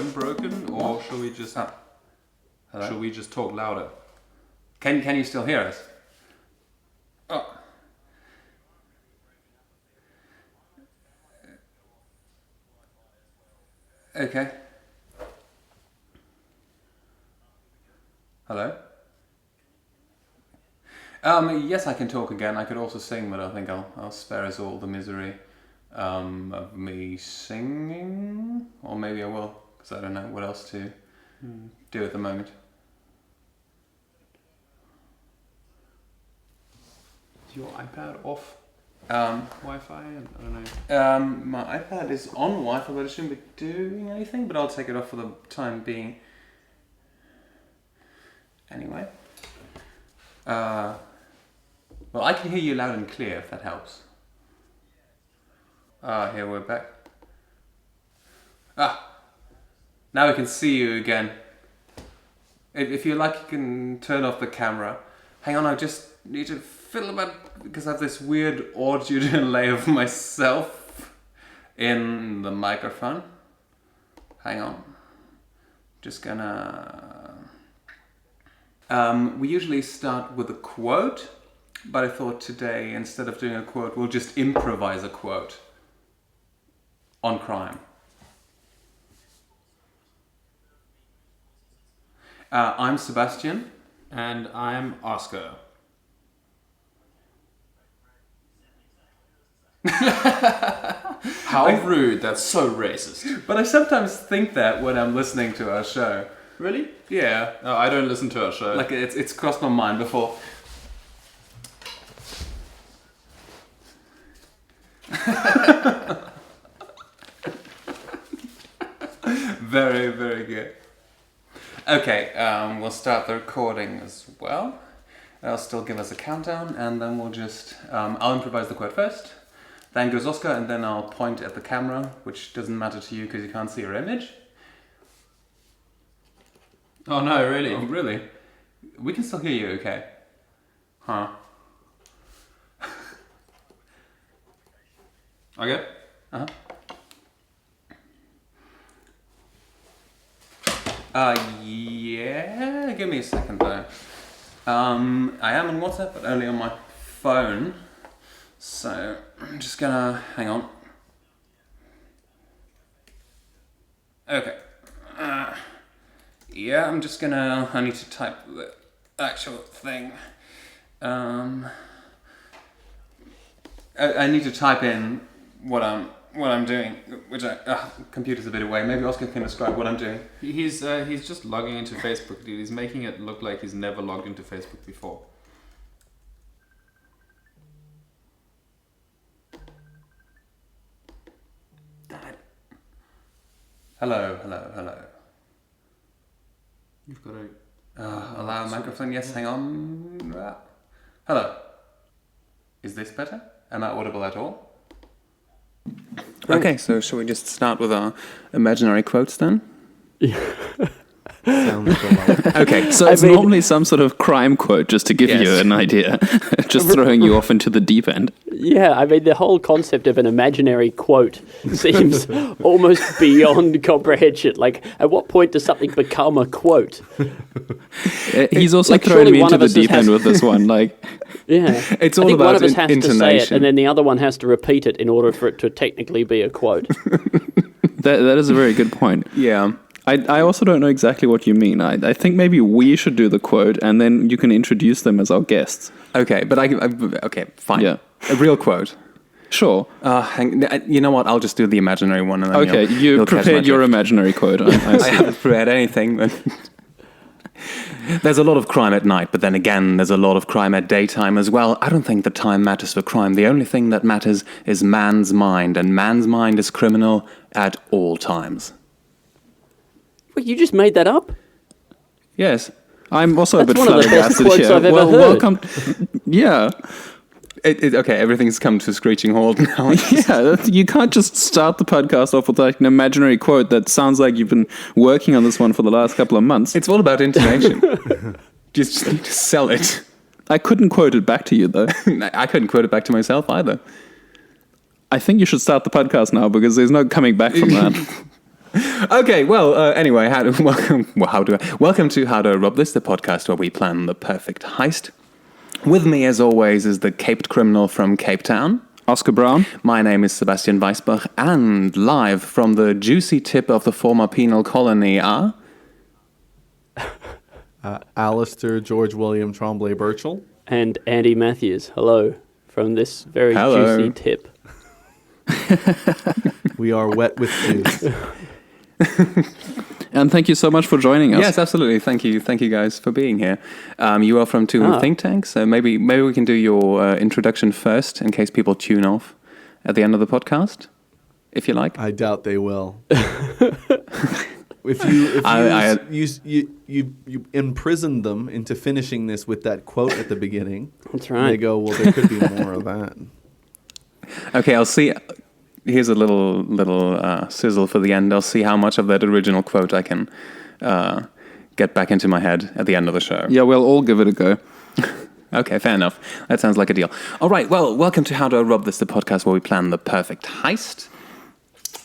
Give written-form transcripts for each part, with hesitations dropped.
phone broken, or should we just talk louder? Can you still hear us? Oh. Okay. Hello? Yes, I can talk again. I could also sing, but I think I'll spare us all the misery of me singing. Or maybe I will, because I don't know what else to do at the moment. Is your iPad off Wi-Fi? I don't know. My iPad is on Wi-Fi, but it shouldn't be doing anything, but I'll take it off for the time being. Anyway. Well, I can hear you loud and clear, if that helps. Here we're back. Now we can see you again. If you like, you can turn off the camera. Hang on, I just need to fiddle about, because I have this weird audio delay of myself in the microphone. Hang on. Just gonna... we usually start with a quote, but I thought today, instead of doing a quote, we'll just improvise a quote on crime. I'm Sebastian. And I'm Oscar. How rude, that's so racist. But I sometimes think that when I'm listening to our show. Really? Yeah. No, I don't listen to our show. Like, it's crossed my mind before. Very, very good. Okay, we'll start the recording as well. I'll still give us a countdown, and then we'll just... I'll improvise the quote first. Then goes Oscar, and then I'll point at the camera, which doesn't matter to you because you can't see your image. Oh no, really? Oh, really? We can still hear you, okay? Huh. Okay. Uh-huh. Yeah, give me a second though. I am on WhatsApp, but only on my phone. So, I'm just gonna, hang on. Okay. Yeah, I'm just gonna, I need to type the actual thing. I need to type in what I'm doing, which computer's a bit away. Maybe Oscar can describe what I'm doing. He's just logging into Facebook, dude. He's making it look like he's never logged into Facebook before. Hello. You've got to... allow microphone, yes, hang on. Hello. Is this better? Am I audible at all? Okay, so shall we just start with our imaginary quotes then? Sounds like. Okay, so it's normally some sort of crime quote, just to give you an idea. Just throwing you off into the deep end. Yeah, I mean, the whole concept of an imaginary quote seems almost beyond comprehension. Like, at what point does something become a quote? He's also like, thrown me into the deep end with this one. Like, yeah, it's all I think about one of us has intonation. to say it, and then the other one has to repeat it in order for it to technically be a quote. that is a very good point. Yeah. I also don't know exactly what you mean. I think maybe we should do the quote, and then you can introduce them as our guests. Okay, but okay, fine. Yeah. A real quote. Sure. You know what? I'll just do the imaginary one. And then Okay, you prepared your imaginary quote. I see. I haven't prepared anything. But there's a lot of crime at night, but then again, there's a lot of crime at daytime as well. I don't think the time matters for crime. The only thing that matters is man's mind, and man's mind is criminal at all times. Wait, you just made that up? Yes. I'm also That's a bit one of the best flabbergasted quotes here. I've ever heard. Welcome. Yeah. Okay, everything's come to a screeching halt now. Yeah, you can't just start the podcast off with like an imaginary quote that sounds like you've been working on this one for the last couple of months. It's all about intonation. Just need to sell it. I couldn't quote it back to you, though. I couldn't quote it back to myself either. I think you should start the podcast now because there's no coming back from that. Okay, well, anyway, welcome to How Do I Rob This, the podcast where we plan the perfect heist. With me, as always, is the caped criminal from Cape Town, Oscar Brown. My name is Sebastian Weisbach, and live from the juicy tip of the former penal colony are... Alasdair George William Tremblay Birchall. And Andy Matthews. Hello from this very juicy tip. We are wet with juice. And thank you so much for joining us. Yes, absolutely. Thank you guys for being here. You are from two think tanks, so maybe we can do your introduction first, in case people tune off at the end of the podcast, if you like. I doubt they will. If you imprisoned them into finishing this with that quote at the beginning, that's right. They go, well, there could be more of that. Okay, I'll see. Here's a little sizzle for the end. I'll see how much of that original quote I can get back into my head at the end of the show. Yeah, we'll all give it a go. Okay, fair enough. That sounds like a deal. All right, well, welcome to How Do I Rob This, the podcast where we plan the perfect heist.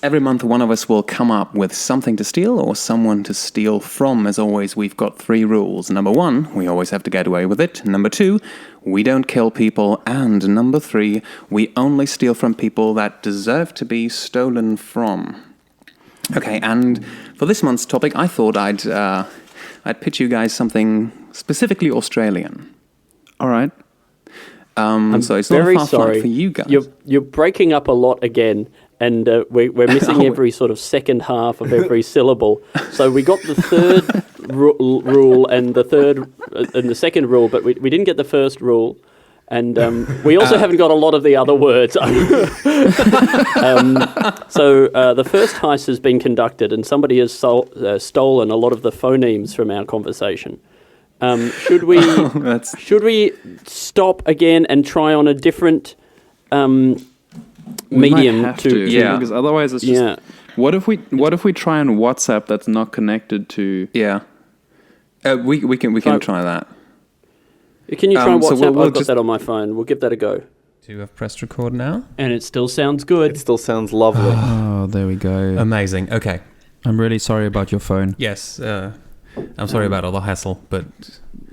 Every month, one of us will come up with something to steal or someone to steal from. As always, we've got 3 rules. Number 1, we always have to get away with it. Number 2, we don't kill people. And number 3, we only steal from people that deserve to be stolen from. Okay, and for this month's topic, I thought I'd pitch you guys something specifically Australian. All right. So it's not a far flight for you guys. You're breaking up a lot again. And we're missing every sort of second half of every syllable. So we got the third rule and the second rule, but we didn't get the first rule. And we also haven't got a lot of the other words. So the first heist has been conducted, and somebody has stolen a lot of the phonemes from our conversation. Should we stop again and try on a different... medium to because otherwise it's just what if we try on WhatsApp that's not connected to we can try that. Can you try WhatsApp? So I've got that on my phone. We'll give that a go. Do you have pressed record now? And it still sounds good. It still sounds lovely. Oh, there we go. Amazing. Okay. I'm really sorry about your phone. Yes. I'm sorry about all the hassle, but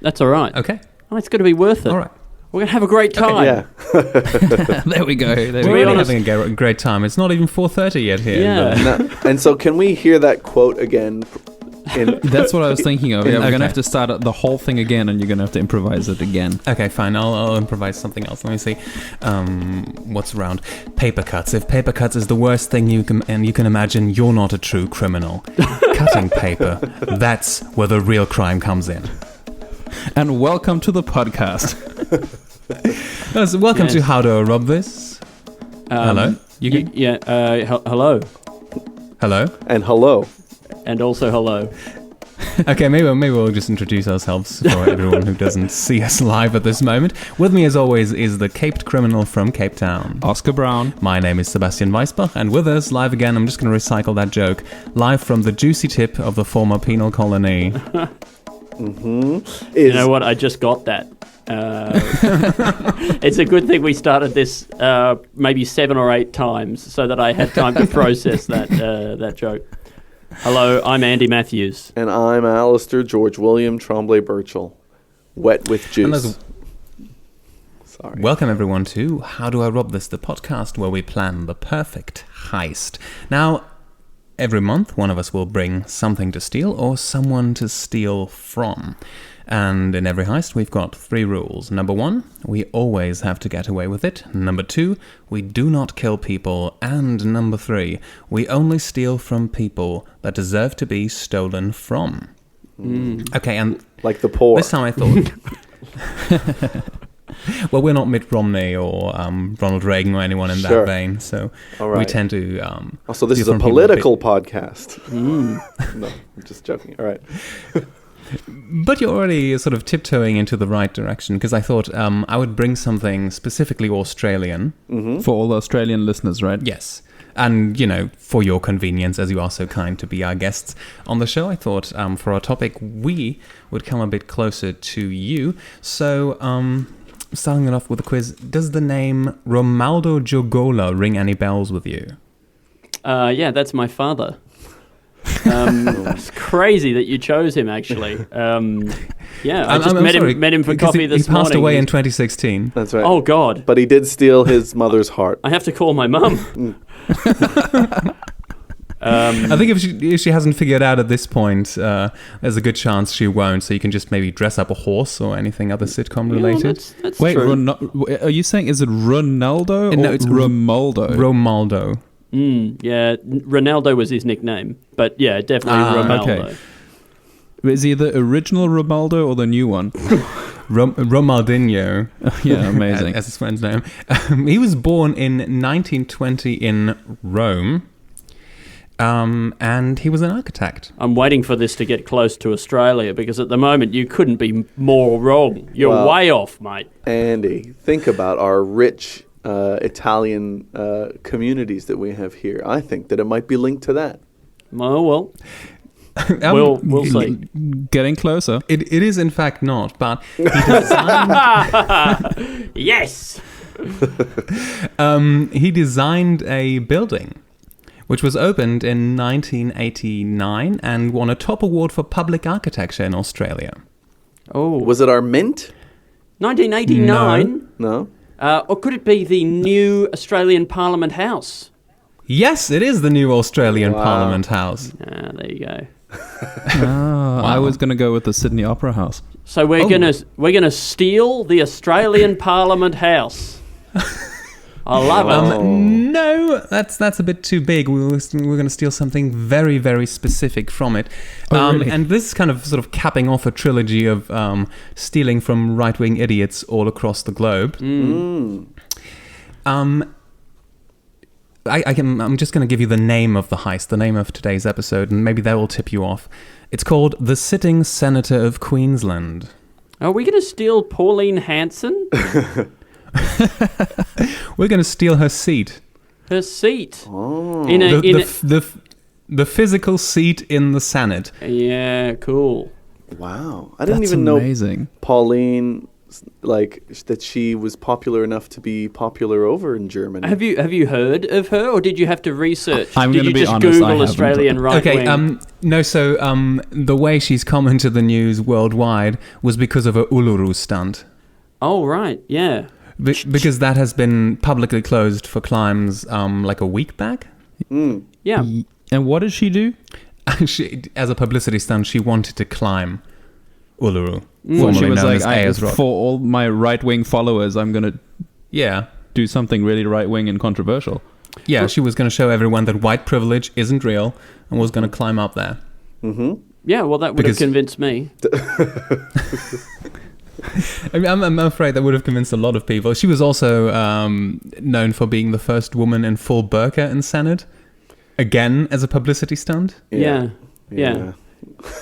that's all right. Okay. Oh, it's going to be worth it. All right. We're going to have a great time. Okay, yeah. There we go. We're having a great time. It's not even 4:30 yet here. Yeah. And so can we hear that quote again? That's what I was thinking of. Yeah, we're going to have to start the whole thing again, and you're going to have to improvise it again. Okay, fine. I'll improvise something else. Let me see. What's around? Paper cuts. If paper cuts is the worst thing you can imagine, you're not a true criminal. Cutting paper. That's where the real crime comes in. And welcome to the podcast. Welcome to How Do I Rob This? Hello? Hello. Hello? And hello. And also hello. Okay, maybe we'll just introduce ourselves for everyone who doesn't see us live at this moment. With me, as always, is the caped criminal from Cape Town, Oscar Brown. My name is Sebastian Weisbach, and with us, live again, I'm just going to recycle that joke, live from the juicy tip of the former penal colony. You know what? I just got that. It's a good thing we started this maybe 7 or 8 times so that I had time to process that joke. Hello, I'm Andy Matthews. And I'm Alasdair George William Tremblay Birchall. Wet with juice. Sorry. Welcome everyone to How Do I Rob This, the podcast where we plan the perfect heist. Now, every month, one of us will bring something to steal or someone to steal from. And in every heist, we've got 3 rules. Number 1, we always have to get away with it. Number 2, we do not kill people. And number 3, we only steal from people that deserve to be stolen from. Okay, and... like the poor. This time I thought... Well, we're not Mitt Romney or Ronald Reagan or anyone in that vein, so we tend to... so this is a political podcast. No, I'm just joking. All right. But you're already sort of tiptoeing into the right direction, because I thought I would bring something specifically Australian. For all the Australian listeners, right? Yes. And, for your convenience, as you are so kind to be our guests on the show, I thought for our topic, we would come a bit closer to you. So, starting it off with a quiz, does the name Romaldo Jogola ring any bells with you? Yeah, that's my father. It's crazy that you chose him, actually. Yeah, I just I'm met sorry, him for because coffee this He passed morning. away in 2016. That's right. Oh, God. But he did steal his mother's heart. I have to call my mum. I think if she hasn't figured out at this point, there's a good chance she won't. So you can just maybe dress up a horse or anything other sitcom related. That's Wait, true. are you saying is it Ronaldo or No, it's Romaldo? Romaldo. Yeah, Ronaldo was his nickname. But yeah, definitely Romaldo. Okay. Is he the original Romaldo or the new one? Romaldinho. Yeah, amazing. As his friend's name. He was born in 1920 in Rome. And he was an architect. I'm waiting for this to get close to Australia because at the moment you couldn't be more wrong. You're way off, mate. Andy, think about our rich Italian communities that we have here. I think that it might be linked to that. Oh, well. We'll see. Getting closer. It is in fact not, but he designed... Yes! He designed a building which was opened in 1989 and won a top award for public architecture in Australia. Oh. Was it our Mint? 1989? No. Or could it be the new Australian Parliament House? Yes, it is the new Australian Parliament House. There you go. I was going to go with the Sydney Opera House. So we're gonna steal the Australian Parliament House. I love it. No, that's a bit too big. We're going to steal something very, very specific from it. Really? And this is kind of sort of capping off a trilogy of stealing from right-wing idiots all across the globe. I'm just going to give you the name of the heist, the name of today's episode, and maybe that will tip you off. It's called The Sitting Senator of Queensland. Are we going to steal Pauline Hanson? We're going to steal her seat. Her seat? Oh. The physical seat in the Senate. Yeah, cool. Wow. I didn't That's even know amazing. Pauline, like, that she was popular enough to be popular over in Germany. Have you heard of her, or did you have to research? I'm did gonna you be just honest, I Google haven't. Australian right Okay, wing? no, so the way she's come into the news worldwide was because of a Uluru stunt. Oh, right, yeah. Because that has been publicly closed for climbs like a week back. Yeah. And what did she do? As a publicity stunt, she wanted to climb Uluru. She Formerly was known like, as Ayers Rock. for all my right-wing followers, I'm going to do something really right-wing and controversial. Yeah, she was going to show everyone that white privilege isn't real and was going to climb up there. Yeah, well, that would have convinced me. I mean, I'm afraid that would have convinced a lot of people. She was also known for being the first woman in full burqa in Senate. Again, as a publicity stunt. Yeah. Yeah.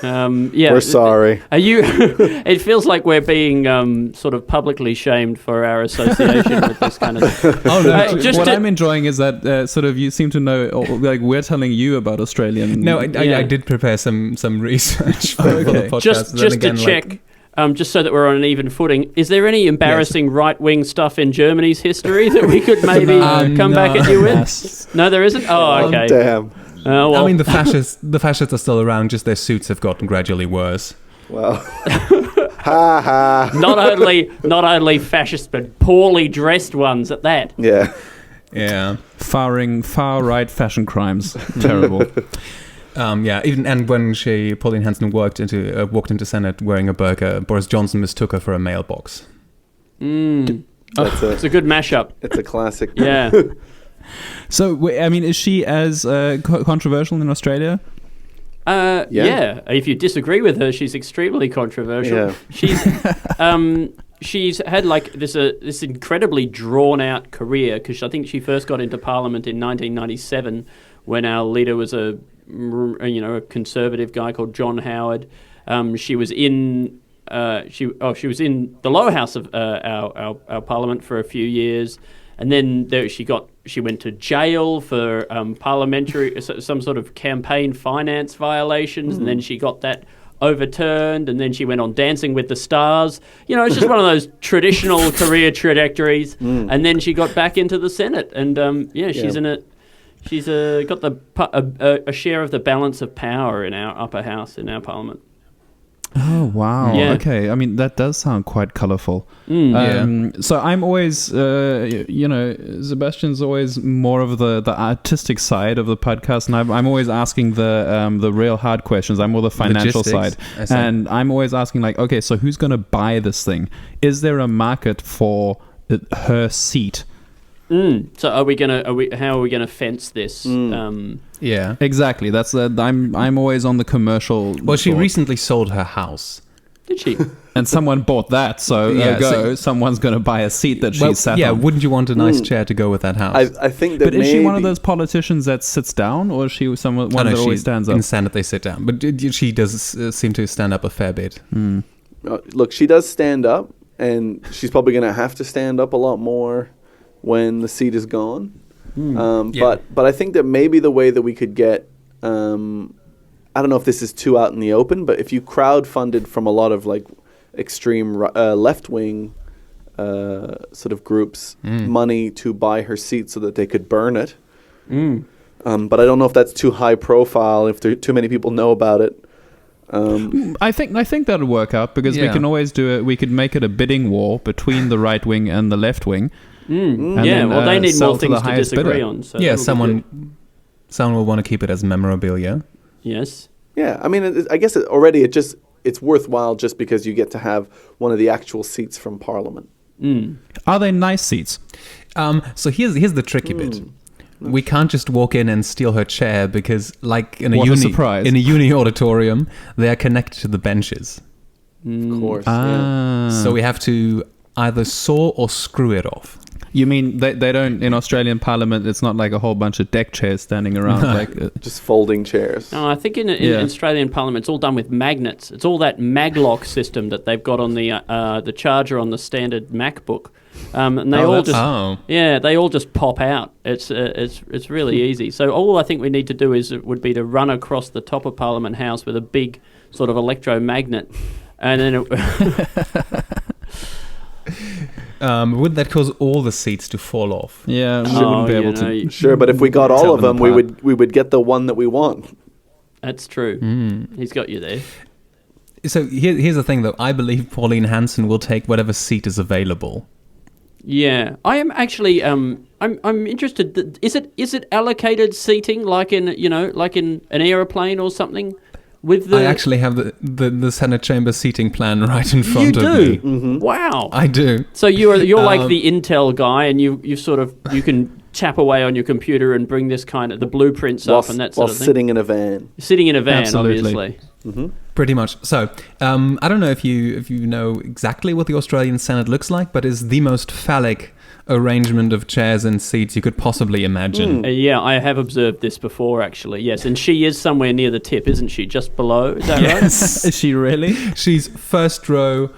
We're sorry. Are you? It feels like we're being sort of publicly shamed for our association with this kind of thing. Oh no! What I'm enjoying is that sort of you seem to know, like we're telling you about Australian. No, I did prepare some research for the podcast. Just to check. Just so that we're on an even footing, is there any embarrassing right-wing stuff in Germany's history that we could maybe come back at you with? Yes. No, there isn't? Oh, okay. Damn. Well. I mean, the fascists are still around, just their suits have gotten gradually worse. Well, ha ha. Not only fascist, but poorly dressed ones at that. Yeah. Yeah. Far right fashion crimes. Terrible. And when Pauline Hanson walked into Senate wearing a burqa, Boris Johnson mistook her for a mailbox. It's a good mashup. It's a classic. Yeah. So, I mean, is she as controversial in Australia? Yeah. If you disagree with her, she's extremely controversial. Yeah. She's had like this incredibly drawn out career because I think she first got into Parliament in 1997 when our leader was a conservative guy called John Howard. She was in she was in the lower house of our Parliament for a few years, and then she went to jail for parliamentary some sort of campaign finance violations, and then she got that overturned, and then she went on Dancing with the Stars. It's just one of those traditional career trajectories, and then she got back into the Senate, and she's in it. She's got a share of the balance of power in our upper house, in our parliament. Oh, wow. Yeah. Okay. I mean, that does sound quite colourful. Yeah. So I'm always, Sebastian's always more of the artistic side of the podcast, and I'm always asking the real hard questions. I'm more the financial Logistics, I side. see. And I'm always asking, like, okay, so who's going to buy this thing? Is there a market for her seat? So how are we gonna fence this? Yeah. Exactly. That's I'm always on the commercial. Well, she thought. recently sold her house. Did she? And someone bought that, so someone's going to buy a seat that she sat on. Wouldn't you want a nice chair to go with that house? I think that But is maybe, she one of those politicians that sits down, or is she someone that always stands up? In Senate, they sit down. But she does seem to stand up a fair bit. look, she does stand up, and she's probably going to have to stand up a lot more when the seat is gone. But I think that maybe the way that we could get, I don't know if this is too out in the open, but if you crowdfunded from a lot of like extreme left-wing sort of groups money to buy her seat so that they could burn it. But I don't know if that's too high profile, if too many people know about it. I think that'll work out because we can always do it. We could make it a bidding war between the right wing and the left wing. And then, they need sell more things the to highest disagree bidder. on. So Yeah, that'll be someone will want to keep it as memorabilia. good. Yes. Yeah, I mean, I guess it's worthwhile just because you get to have one of the actual seats from Parliament. Are they nice seats? So here's the tricky bit. We can't just walk in and steal her chair because, like in a What a surprise. in a uni auditorium, they are connected to the benches. Of course. So we have to either saw or screw it off. You mean they don't in Australian Parliament? It's not like a whole bunch of deck chairs standing around. Just folding chairs. No, I think in Australian Parliament it's all done with magnets. It's all that maglock system that they've got on the charger on the standard MacBook. And they they all just pop out. It's really easy. So all I think we need to do would be to run across the top of Parliament House with a big sort of electromagnet, and then Would that cause all the seats to fall off? Yeah, we wouldn't be able to. Sure, but if we got all Tell of them them, apart. we would get the one that we want. That's true. He's got you there. So here's the thing, though. I believe Pauline Hanson will take whatever seat is available. Yeah, I am actually. I'm interested. Is it allocated seating like in an aeroplane or something? With the I actually have the Senate chamber seating plan right in front you of do. me. Mm-hmm. Wow. I do. So you're like the Intel guy, and you can tap away on your computer and bring this kind of the blueprints up and that sort while of thing. sitting in a van. Sitting in a van, Absolutely. obviously. Pretty much. So, I don't know if you know exactly what the Australian Senate looks like, but it's the most phallic arrangement of chairs and seats you could possibly imagine. Yeah, I have observed this before, actually. Yes, and she is somewhere near the tip, isn't she? Just below. Is that Yes. Is she really? She's first row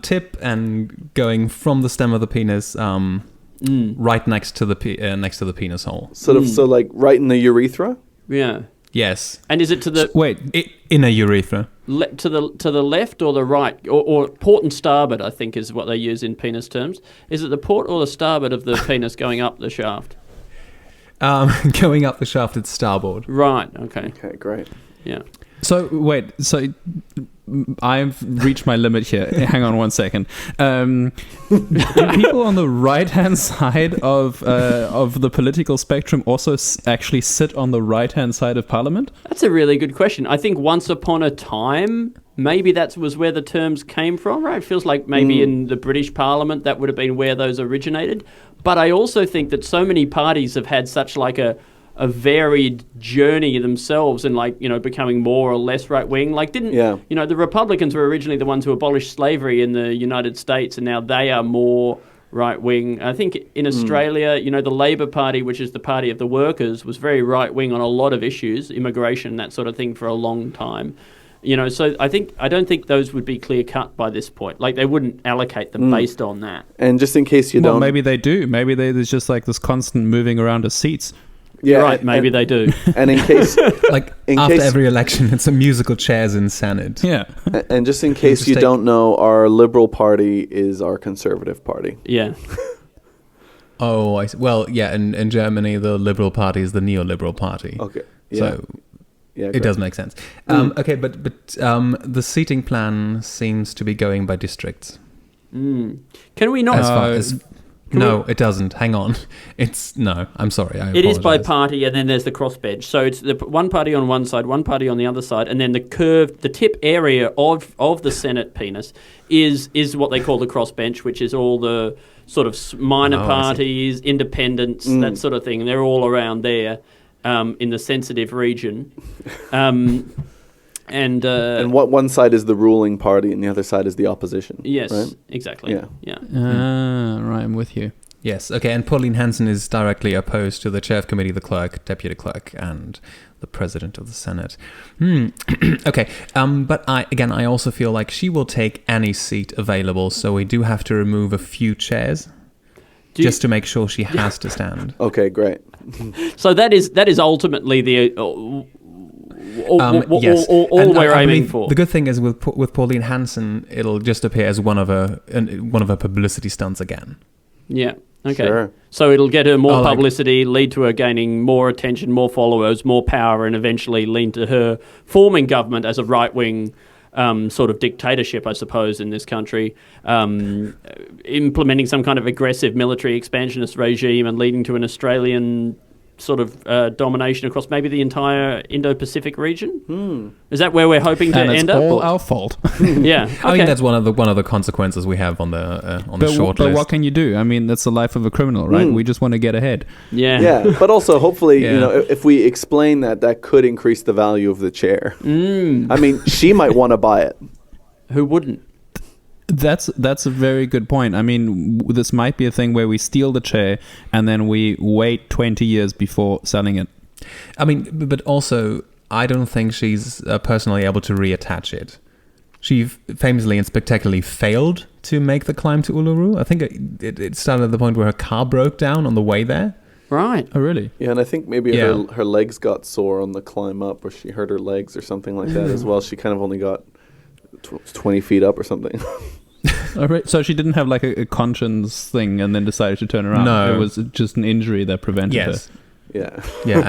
tip and going from the stem of the penis right next to the penis hole. Sort of, so like right in the urethra. right? Yeah. Yes. And is it to the Wait, in a urethra. to the left or the right, or port and starboard? I think is what they use in penis terms. Is it the port or the starboard of the penis going up the shaft? Going up the shaft, it's starboard. Right. Okay. Okay, great. Yeah. so wait, so I've reached my limit here. Hang on one second. Do people on the right-hand side of the political spectrum also actually sit on the right-hand side of Parliament? That's a really good question. I think once upon a time, maybe that was where the terms came from, right? It feels like maybe in the British Parliament that would have been where those originated. But I also think that so many parties have had such like a varied journey themselves and becoming more or less right wing. The Republicans were originally the ones who abolished slavery in the United States, and now they are more right wing. I think in Australia, the Labor Party, which is the party of the workers, was very right wing on a lot of issues, immigration, that sort of thing, for a long time. So I don't think those would be clear cut by this point. Like they wouldn't allocate them based on that. And just in case you Well, don't, maybe they do. Maybe there's just like this constant moving around of seats. yeah, You're right, maybe they do. And in case, Like In after case- every election, it's a musical chairs in Senate. Yeah. and just in case you Just take- don't know, our Liberal Party is our Conservative Party. Yeah. Oh, I see. Well, yeah, in Germany, the Liberal Party is the neoliberal party. Okay. Yeah. So Yeah, it great. does make sense. Okay, but the seating plan seems to be going by districts. Can we not? As far as no, it doesn't. Hang on. I'm sorry. It is by apologise. party, and then there's the crossbench. So it's the one party on one side, one party on the other side, and then the tip area of the Senate penis is what they call the crossbench, which is all the sort of minor parties, independents, that sort of thing. And they're all around there in the sensitive region. And what one side is the ruling party and the other side is the opposition. Yes, right? exactly. Yeah. Right, I'm with you. Yes. Okay. And Pauline Hanson is directly opposed to the chair of committee, the clerk, deputy clerk, and the president of the Senate. Okay. But I also feel like she will take any seat available, so we do have to remove a few chairs just to make sure she has to stand. Okay, great. So that is ultimately the yes. all And we're I aiming believe for. The good thing is with Pauline Hanson, it'll just appear as one of her publicity stunts again. Yeah. Okay. Sure. So it'll get her more Oh, like- publicity, lead to her gaining more attention, more followers, more power, and eventually lead to her forming government as a right-wing sort of dictatorship, I suppose, in this country, implementing some kind of aggressive military expansionist regime and leading to an Australian sort of domination across maybe the entire Indo-Pacific region. Is that where we're hoping to And it's end up? all or- our fault. Yeah. Okay. I mean, that's one of the consequences we have on the short But list. what can you do? I mean, that's the life of a criminal, right? We just want to get ahead. Yeah. Yeah, but also hopefully, Yeah. if we explain that could increase the value of the chair. I mean, she might want to buy it. Who wouldn't? That's a very good point. I mean, this might be a thing where we steal the chair and then we wait 20 years before selling it. I mean, but also, I don't think she's personally able to reattach it. She famously and spectacularly failed to make the climb to Uluru. I think it started at the point where her car broke down on the way there. Right. Oh, really? Yeah, and I think maybe Yeah. her legs got sore on the climb up, or she hurt her legs or something like that as well. She kind of only got 20 feet up or something. Oh, right. So she didn't have like a conscience thing and then decided to turn around. No. It was just an injury that prevented Yes. her. Yeah. Yeah,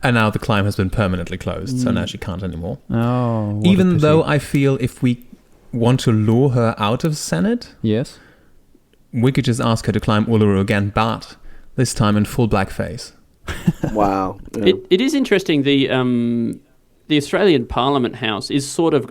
and now the climb has been permanently closed, so now she can't anymore. Oh. what a Even pity. though I feel if we want to lure her out of Senate, Yes. we could just ask her to climb Uluru again, but this time in full blackface. Wow. Yeah. It is interesting. The Australian Parliament House is sort of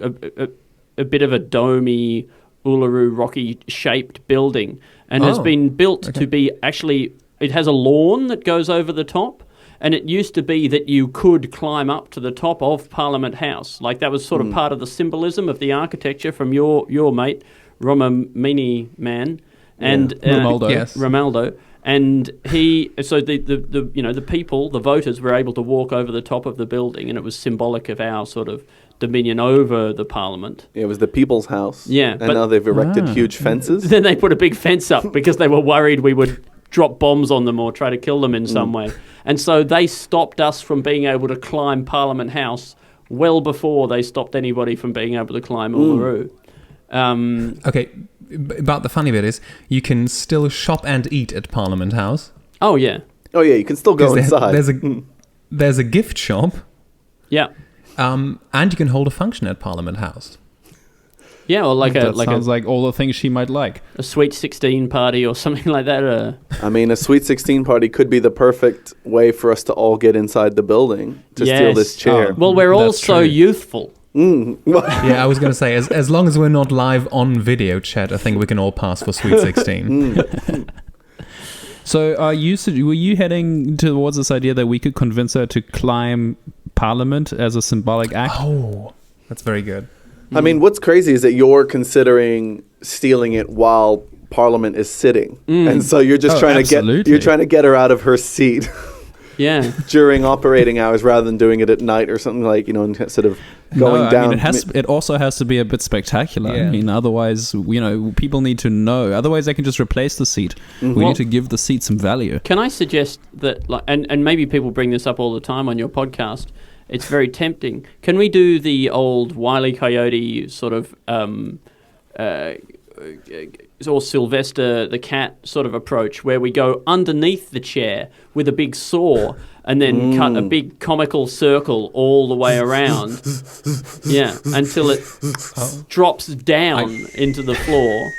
a bit of a domey, Uluru rocky shaped building, and has been built to be actually. It has a lawn that goes over the top, and it used to be that you could climb up to the top of Parliament House. Like that was sort of part of the symbolism of the architecture from your mate Romamini man and Romaldo. Yes. Romaldo. And the people, the voters, were able to walk over the top of the building, and it was symbolic of our sort of dominion over the parliament. It was the people's house. Yeah, And but- now they've erected huge fences. Then they put a big fence up because they were worried we would drop bombs on them or try to kill them in some way. And so they stopped us from being able to climb Parliament House well before they stopped anybody from being able to climb Uluru. Okay, but the funny bit is, you can still shop and eat at Parliament House. Oh, yeah. Oh, yeah, you can still go 'Cause inside. There's a gift shop, Yeah. and you can hold a function at Parliament House. Yeah, or like That sounds like all the things she might like. a Sweet 16 party or something like that. I mean, a Sweet 16 party could be the perfect way for us to all get inside the building to steal Yes. this chair. Well, we're all That's so true. youthful. Yeah, I was going to say, as long as we're not live on video chat, I think we can all pass for Sweet 16. So were you heading towards this idea that we could convince her to climb Parliament as a symbolic act? Oh, that's very good. I mean, what's crazy is that you're considering stealing it while Parliament is sitting, and so you're just trying absolutely. to get her out of her seat Yeah. during operating hours rather than doing it at night or something like instead of going No, down. I mean, it also has to be a bit spectacular. Yeah. I mean, otherwise, people need to know. Otherwise, they can just replace the seat. We Well- need to give the seat some value. Can I suggest that, and maybe people bring this up all the time on your podcast, it's very tempting. Can we do the old Wile E. Coyote sort of or Sylvester the cat sort of approach, where we go underneath the chair with a big saw and then cut a big comical circle all the way around. Yeah, until it drops down into the floor.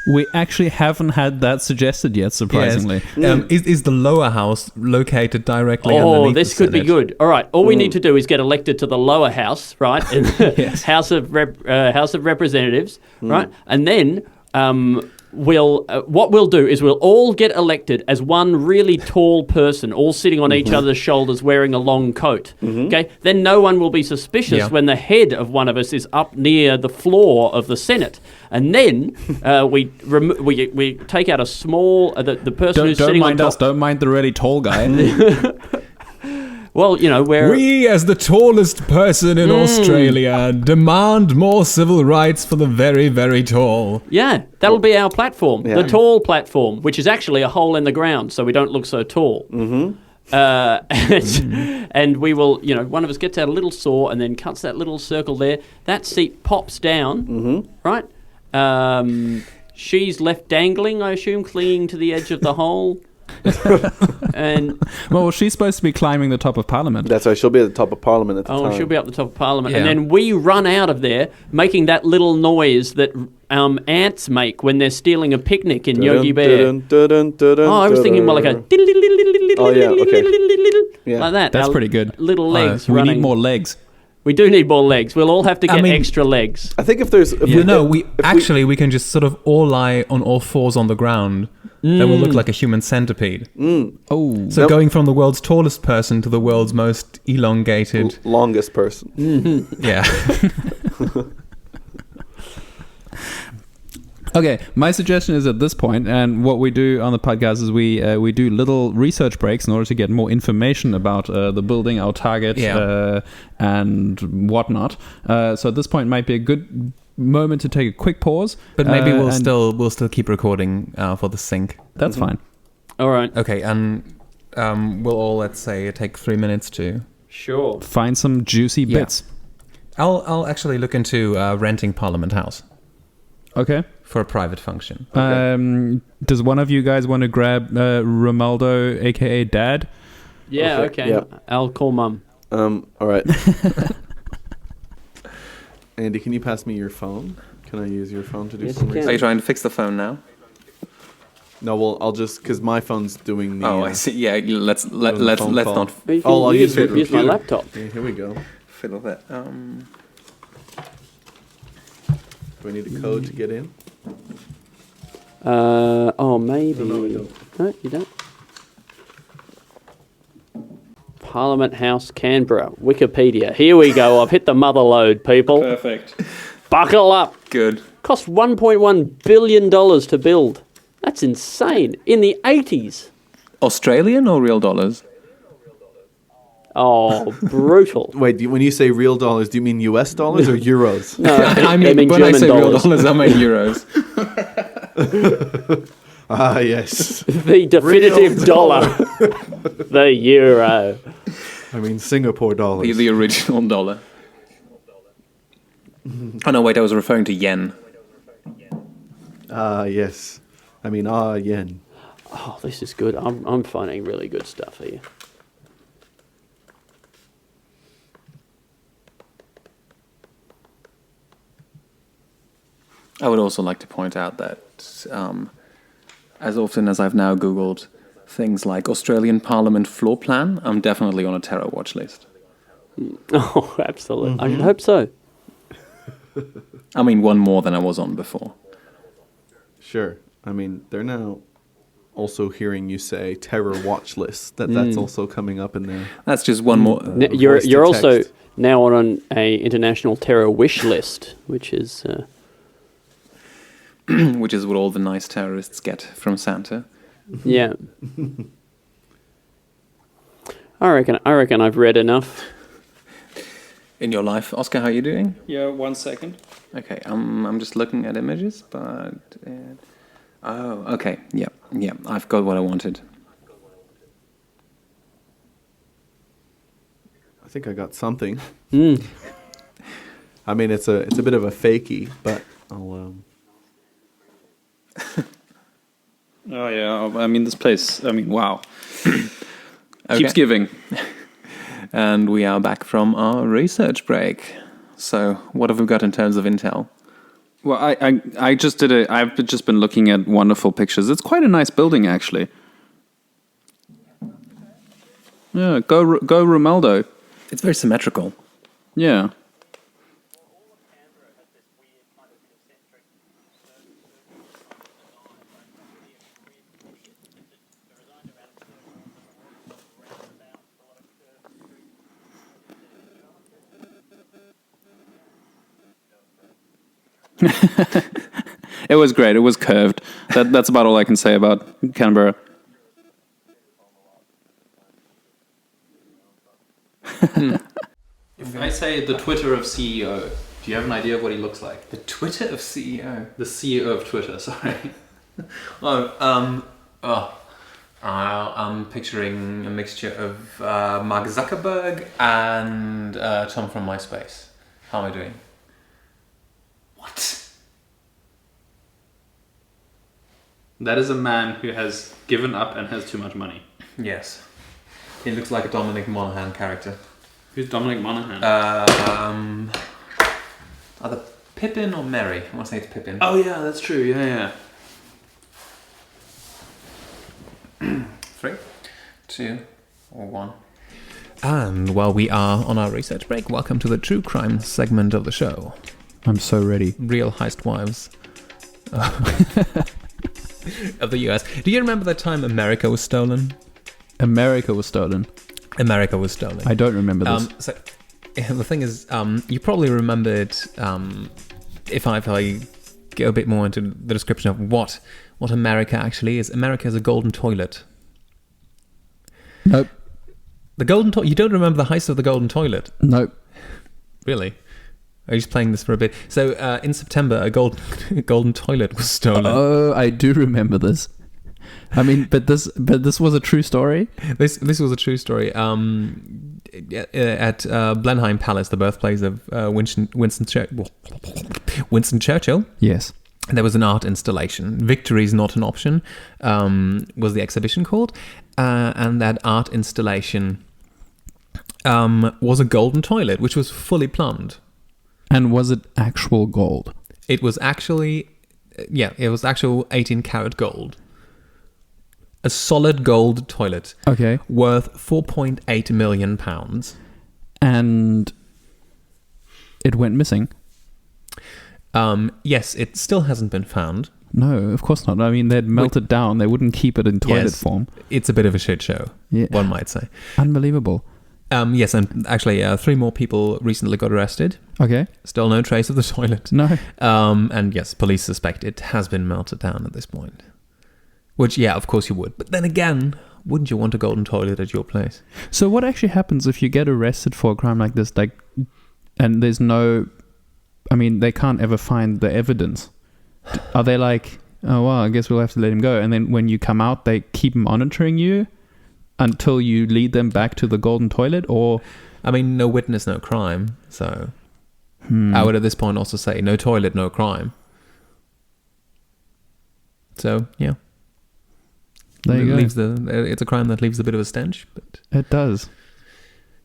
We actually haven't had that suggested yet, surprisingly. Yes. Is the lower house located directly underneath this the could be Senate? good. All right, all we need to do is get elected to the lower house, right? In the House of Representatives, right? And then what we'll do is we'll all get elected as one really tall person, all sitting on each other's shoulders wearing a long coat. Okay? Then no one will be suspicious when the head of one of us is up near the floor of the Senate. And then we take out a small the person who's sitting on top. Don't mind the really tall guy. Well, where We, as the tallest person in Australia, demand more civil rights for the very, very tall. Yeah, that'll be our platform, the tall platform, which is actually a hole in the ground, so we don't look so tall. And we will, one of us gets out a little saw and then cuts that little circle there. That seat pops down, right? She's left dangling, I assume, clinging to the edge of the hole. And well, she's supposed to be climbing the top of Parliament. That's right. She'll be at the top of Parliament at the time. she'll be up the top of Parliament. Yeah. And then we run out of there, making that little noise that ants make when they're stealing a picnic in Yogi Bear. I was thinking more like a... Oh, yeah, okay. Yeah. Like that. That's Our pretty good. Little legs We running. need more legs. We do need more legs. We'll all have to get I mean- extra legs. I think if there's... we can just sort of all lie on all fours on the ground. Then we'll look like a human centipede. Oh. So going from the world's tallest person to the world's most elongated... longest person. Yeah. Okay, my suggestion is at this point, and what we do on the podcast is we do little research breaks in order to get more information about the building, our target, and whatnot. So at this point might be a good moment to take a quick pause. But maybe we'll still keep recording for the sync. That's fine. All right. Okay, and we'll all, let's say, take 3 minutes to... Sure. Find some juicy bits. I'll actually look into renting Parliament House Okay. for a private function. Does one of you guys want to grab Romaldo, aka Dad? Yeah, okay. Yeah. I'll call Mum. All right. Andy, can you pass me your phone? Can I use your phone to do Yes, some you can. Are you trying to fix the phone now? No, well, I'll just... Because my phone's doing the... I see. Yeah, let's phone not call. You can I'll use it. use my laptop. Yeah, here we go. fiddle that. Do I need a code to get in? Maybe. No, I don't. No, you don't. Parliament House, Canberra. Wikipedia. Here we go. I've hit the mother load, people. Perfect. Buckle up. Good. Cost $1.1 billion to build. That's insane. In the 80s. Australian or real dollars? Oh, brutal. Wait, when you say real dollars, do you mean US dollars or euros? No, I they mean, when German I say real dollars. dollars, I mean euros. Ah, yes. The definitive dollar. The euro. I mean Singapore dollars. The original dollar. Oh no, wait, I was referring to yen. Ah, yes. I mean, yen. Oh, this is good. I'm finding really good stuff here. I would also like to point out that as often as I've now Googled things like Australian Parliament floor plan, I'm definitely on a terror watch list. Oh, absolutely. I should hope so. I mean, one more than I was on before. Sure. I mean, they're now also hearing you say terror watch list. That's also coming up in there. That's just one more. You're also now on a international terror wish list, which is Which is what all the nice terrorists get from Santa. yeah. I reckon I've read enough. In your life, Oscar, how are you doing? Yeah, 1 second. Okay, I'm just looking at images, but okay, yeah, I've got what I wanted. I think I got something. Mm. I mean, it's a bit of a fakey, but I'll Oh yeah, I mean this place. I mean, wow, Okay. keeps giving. And we are back from our research break. So, what have we got in terms of intel? Well, I just did it. I've just been looking at wonderful pictures. It's quite a nice building, actually. Yeah, go Romeldo. It's very symmetrical. Yeah. It was great. It was curved. That's about all I can say about Canberra. If I say the Twitter of CEO, do you have an idea of what he looks like? The Twitter of CEO. The CEO of Twitter, sorry. I'm picturing a mixture of Mark Zuckerberg and Tom from MySpace. How am I doing? What? That is a man who has given up and has too much money. Yes. He looks like a Dominic Monaghan character. Who's Dominic Monaghan? Either Pippin or Merry. I want to say it's Pippin. Oh yeah, that's true. Yeah. 3, 2, or 1. And while we are on our research break, welcome to the true crime segment of the show. I'm so ready. Real heist wives of the US. Do you remember that time America was stolen? America was stolen. America was stolen. I don't remember this. So the thing is, you probably remember it. If I go a bit more into the description of what America actually is. America is a golden toilet. Nope. The golden toilet. You don't remember the heist of the golden toilet? Nope. Really? Are you just playing this for a bit? So in September, a golden toilet was stolen. Oh, I do remember this. I mean, but this was a true story. This was a true story. At Blenheim Palace, the birthplace of Winston Churchill. Yes. There was an art installation. Victory is not an option. Was the exhibition called? And that art installation was a golden toilet, which was fully plumbed. And was it actual gold? It was actually, it was actual 18-karat gold. A solid gold toilet. Okay. Worth £4.8 million. And it went missing? Yes, it still hasn't been found. No, of course not. I mean, they'd melt it down. They wouldn't keep it in toilet form. It's a bit of a shit show, Yeah. one might say. Unbelievable. Yes, and actually 3 more people recently got arrested. Okay. Still no trace of the toilet. No. And yes, police suspect it has been melted down at this point. Which, yeah, of course you would. But then again, wouldn't you want a golden toilet at your place? So what actually happens if you get arrested for a crime like this, and there's no... I mean, they can't ever find the evidence. Are they like, oh, well, I guess we'll have to let him go. And then when you come out, they keep monitoring you until you lead them back to the golden toilet? Or... I mean, no witness, no crime. So I would at this point also say no toilet, no crime. So, yeah. There you go. It's a crime that leaves a bit of a stench. But It does.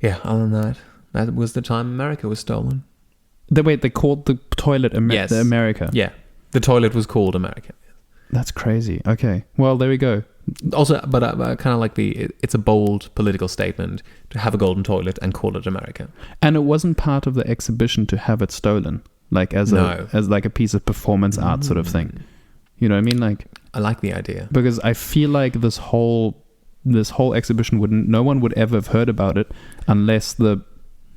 yeah, other than that was the time America was stolen. They called the toilet Yes. the America. Yeah, the toilet was called America. That's crazy. Okay. Well, there we go. Also, but kind of like it's a bold political statement to have a golden toilet and call it America. And it wasn't part of the exhibition to have it stolen, like as like a piece of performance art sort of thing. You know what I mean? Like, I like the idea. because I feel like this whole exhibition no one would ever have heard about it unless the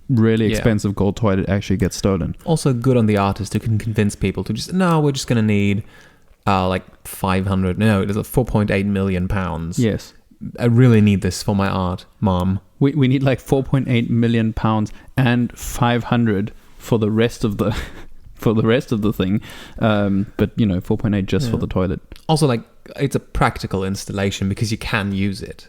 really expensive gold toilet actually gets stolen. Also good on the artist who can convince people to just, no, we're just going to need like 500, no, it is £4.8 million. Yes. I really need this for my art, Mom. We need like £4.8 million and 500 for the rest of the thing. But 4.8 just for the toilet. Also, like, it's a practical installation because you can use it.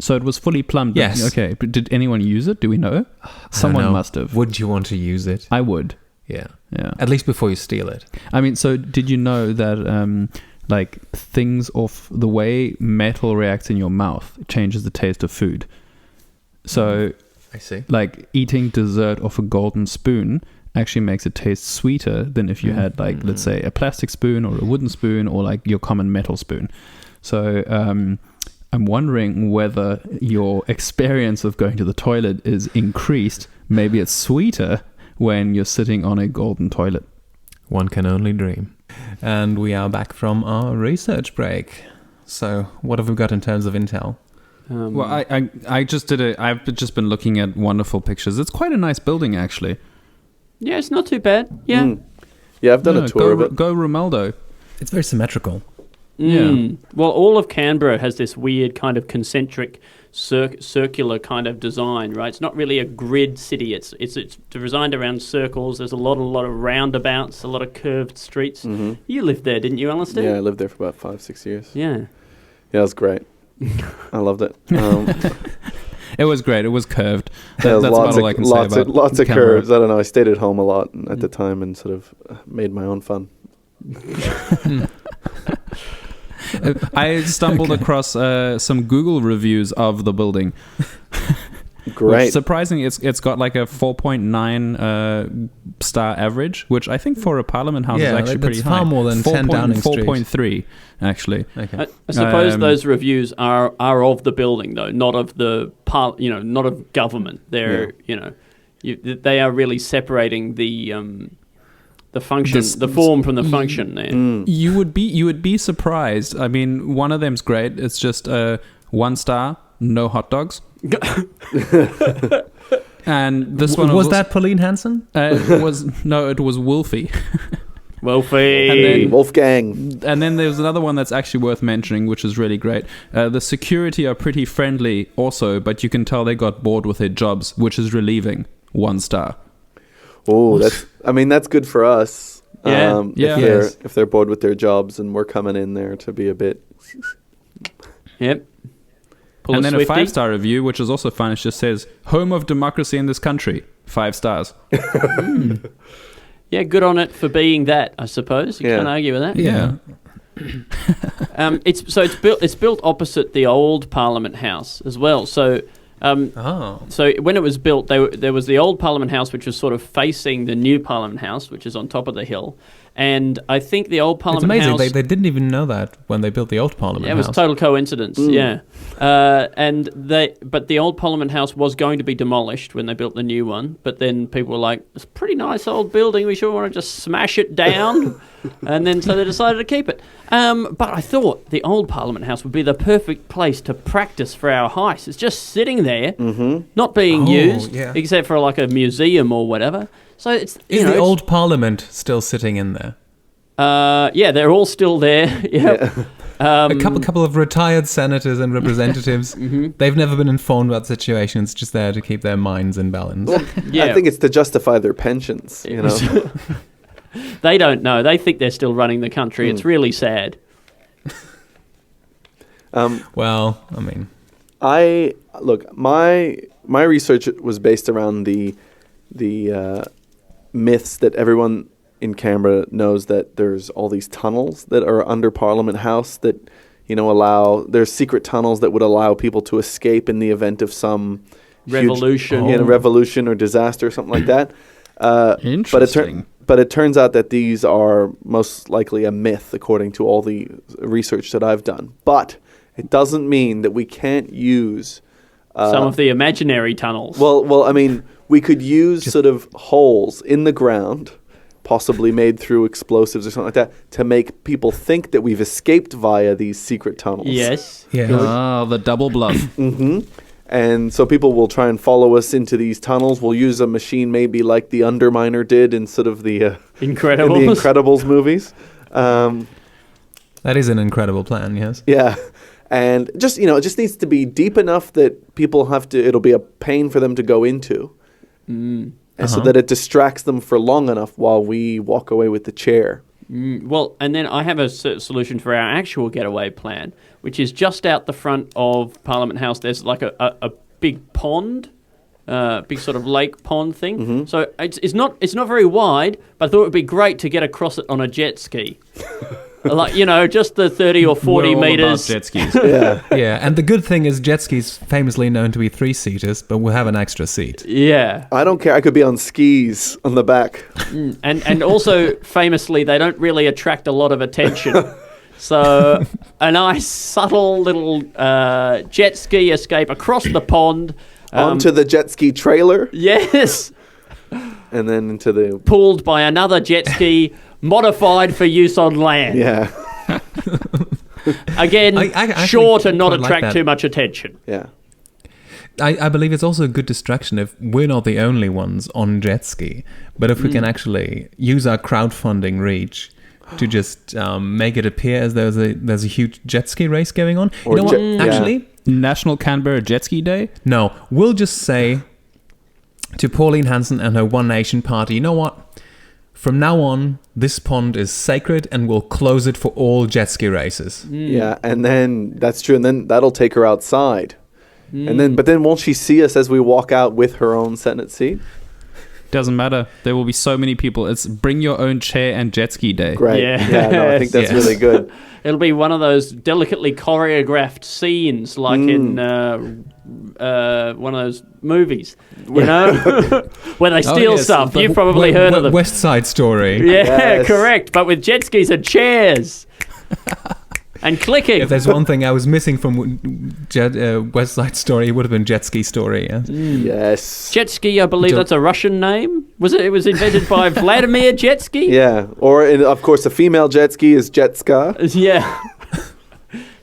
So it was fully plumbed. Yes. Okay. But did anyone use it? Do we know? Someone must have. Would you want to use it? I would. Yeah. Yeah. At least before you steal it. I mean, so did you know that like things off the way metal reacts in your mouth changes the taste of food. So I see. like eating dessert off a golden spoon actually makes it taste sweeter than if you had like, let's say, a plastic spoon or a wooden spoon or like your common metal spoon. So I'm wondering whether your experience of going to the toilet is increased. Maybe it's sweeter when you're sitting on a golden toilet. One can only dream. And we are back from our research break. So what have we got in terms of intel? Well, I've just been looking at wonderful pictures. It's quite a nice building, actually. Yeah, it's not too bad. Yeah. Yeah, I've done a tour of it. Go Romaldo. It's very symmetrical. Yeah. Well, all of Canberra has this weird kind of concentric, circular kind of design, right? It's not really a grid city. It's designed around circles. There's a lot of roundabouts, a lot of curved streets. Mm-hmm. You lived there, didn't you, Alasdair? Yeah, I lived there for about 5-6 years. Yeah. Yeah, it was great. I loved it. It was great. It was curved. That's about all I can say about lots of Canberra. curves. I don't know. I stayed at home a lot at the time and sort of made my own fun. I stumbled across some Google reviews of the building. Great. Surprisingly, it's got like a 4.9 star average, which I think for a Parliament House is actually pretty high. Far more than 10 Downing Street. 4.3, actually. Okay. I suppose those reviews are of the building, though, not of the not of government. They're they are really separating the function, the form from the function. There, you would be surprised. I mean, one of them's great. It's just 1 star, no hot dogs. And this one was that Pauline Hanson? It was Wolfie. Wolfie. And then, Wolfgang. And then there's another one that's actually worth mentioning, which is really great. The security are pretty friendly also, but you can tell they got bored with their jobs, which is relieving. 1 star. Oh, that's good for us. Yeah. If they're bored with their jobs and we're coming in there to be a bit. Yep. And then a 5-star review, which is also fun. It just says, "Home of democracy in this country." 5 stars. Yeah, good on it for being that, I suppose. You can't argue with that. Yeah. It's built opposite the old Parliament House as well. So so when it was built, there was the old Parliament House, which was sort of facing the new Parliament House, which is on top of the hill. And I think the old Parliament House... It's amazing. They didn't even know that when they built the old Parliament House. It was a total coincidence, yeah. But the old Parliament House was going to be demolished when they built the new one. But then people were like, it's a pretty nice old building. We sure want to just smash it down. And then so they decided to keep it. But I thought the old Parliament House would be the perfect place to practice for our heist. It's just sitting there, not being used, except for like a museum or whatever. So it's Is the old Parliament still sitting in there? Yeah, they're all still there. Yep. A couple of retired senators and representatives. They've never been informed about the situation. It's just there to keep their minds in balance. Well, I think it's to justify their pensions. You know, they don't know. They think they're still running the country. It's really sad. Well, I mean, my research was based around the myths that everyone in Canberra knows, that there's all these tunnels that are under Parliament House that, there's secret tunnels that would allow people to escape in the event of some revolution, revolution or disaster or something like that. Interesting. But it turns out that these are most likely a myth, according to all the research that I've done. But it doesn't mean that we can't use some of the imaginary tunnels. Well, I mean, we could use sort of holes in the ground, possibly made through explosives or something like that, to make people think that we've escaped via these secret tunnels. Yes. Yeah. Oh, the double bluff. And so people will try and follow us into these tunnels. We'll use a machine maybe like the Underminer did in sort of the Incredibles. in the Incredibles movies. That is an incredible plan, yes. Yeah. And just, it just needs to be deep enough that people it'll be a pain for them to go into. And so that it distracts them for long enough while we walk away with the chair. Well, and then I have a solution for our actual getaway plan, which is just out the front of Parliament House. There's like a big pond, big sort of lake pond thing. So it's not very wide, but I thought it would be great to get across it on a jet ski. Like, just the 30 or 40 We're all about meters. jet skis. Yeah. Yeah, and the good thing is jet skis famously known to be 3-seaters, but we'll have an extra seat. Yeah. I don't care. I could be on skis on the back. And also, famously, they don't really attract a lot of attention. So a nice, subtle little jet ski escape across the pond. Onto the jet ski trailer. Yes. And then into the... Pulled by another jet ski modified for use on land. Yeah. Again, I actually sure to not quite like attract that. too much attention. Yeah. I believe it's also a good distraction if we're not the only ones on jet ski, but if we can actually use our crowdfunding reach to just make it appear as though there's a huge jet ski race going on. Or you know jet- what? Actually, National Canberra Jet Ski Day? no. We'll just say to Pauline Hanson and her One Nation party, you know what? From now on, this pond is sacred and we'll close it for all jet ski races. Yeah, and then that's true, and then that'll take her outside. But then won't she see us as we walk out with her own Senate seat? Doesn't matter. There will be so many people. It's bring your own chair and jet ski day. Great. Yeah. Yeah, no, I think that's Yes. really good. It'll be one of those delicately choreographed scenes like in one of those movies, where they steal yes, stuff. but You've probably heard of them. West Side Story. Yeah, Yes. correct. But with jet skis and chairs and clicking. If there's one thing I was missing from West Side Story, it would have been Jet Ski Story. Yeah. Yes. Jet ski, I believe that's a Russian name. Was it? It was invented by Vladimir Jetsky. Yeah. Or, of course, a female jet ski is Jetska. Yeah.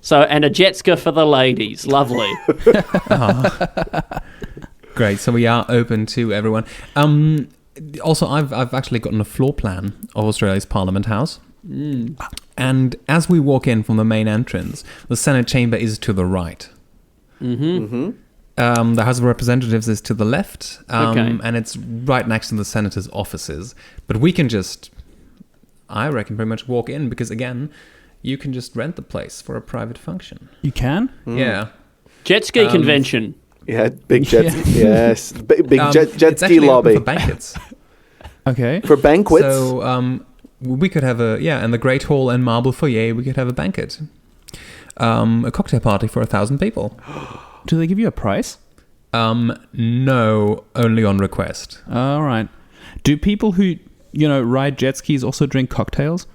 So, and a Jetska for the ladies. Lovely. Great. So we are open to everyone. Also, I've actually gotten a floor plan of Australia's Parliament House. And as we walk in from the main entrance, the Senate chamber is to the right. The House of Representatives is to the left, Okay. and it's right next to the Senator's offices. But we can just, I reckon, pretty much walk in because, again, you can just rent the place for a private function. You can? Yeah. Jet ski convention. Yeah, big jet ski. Yes. Big jet It's ski actually open lobby. for banquets. Okay. For banquets? So we could have in the Great Hall and Marble Foyer, we could have a banquet. A cocktail party for 1,000 people. Do they give you a price? No, only on request. All right. Do people who, ride jet skis also drink cocktails?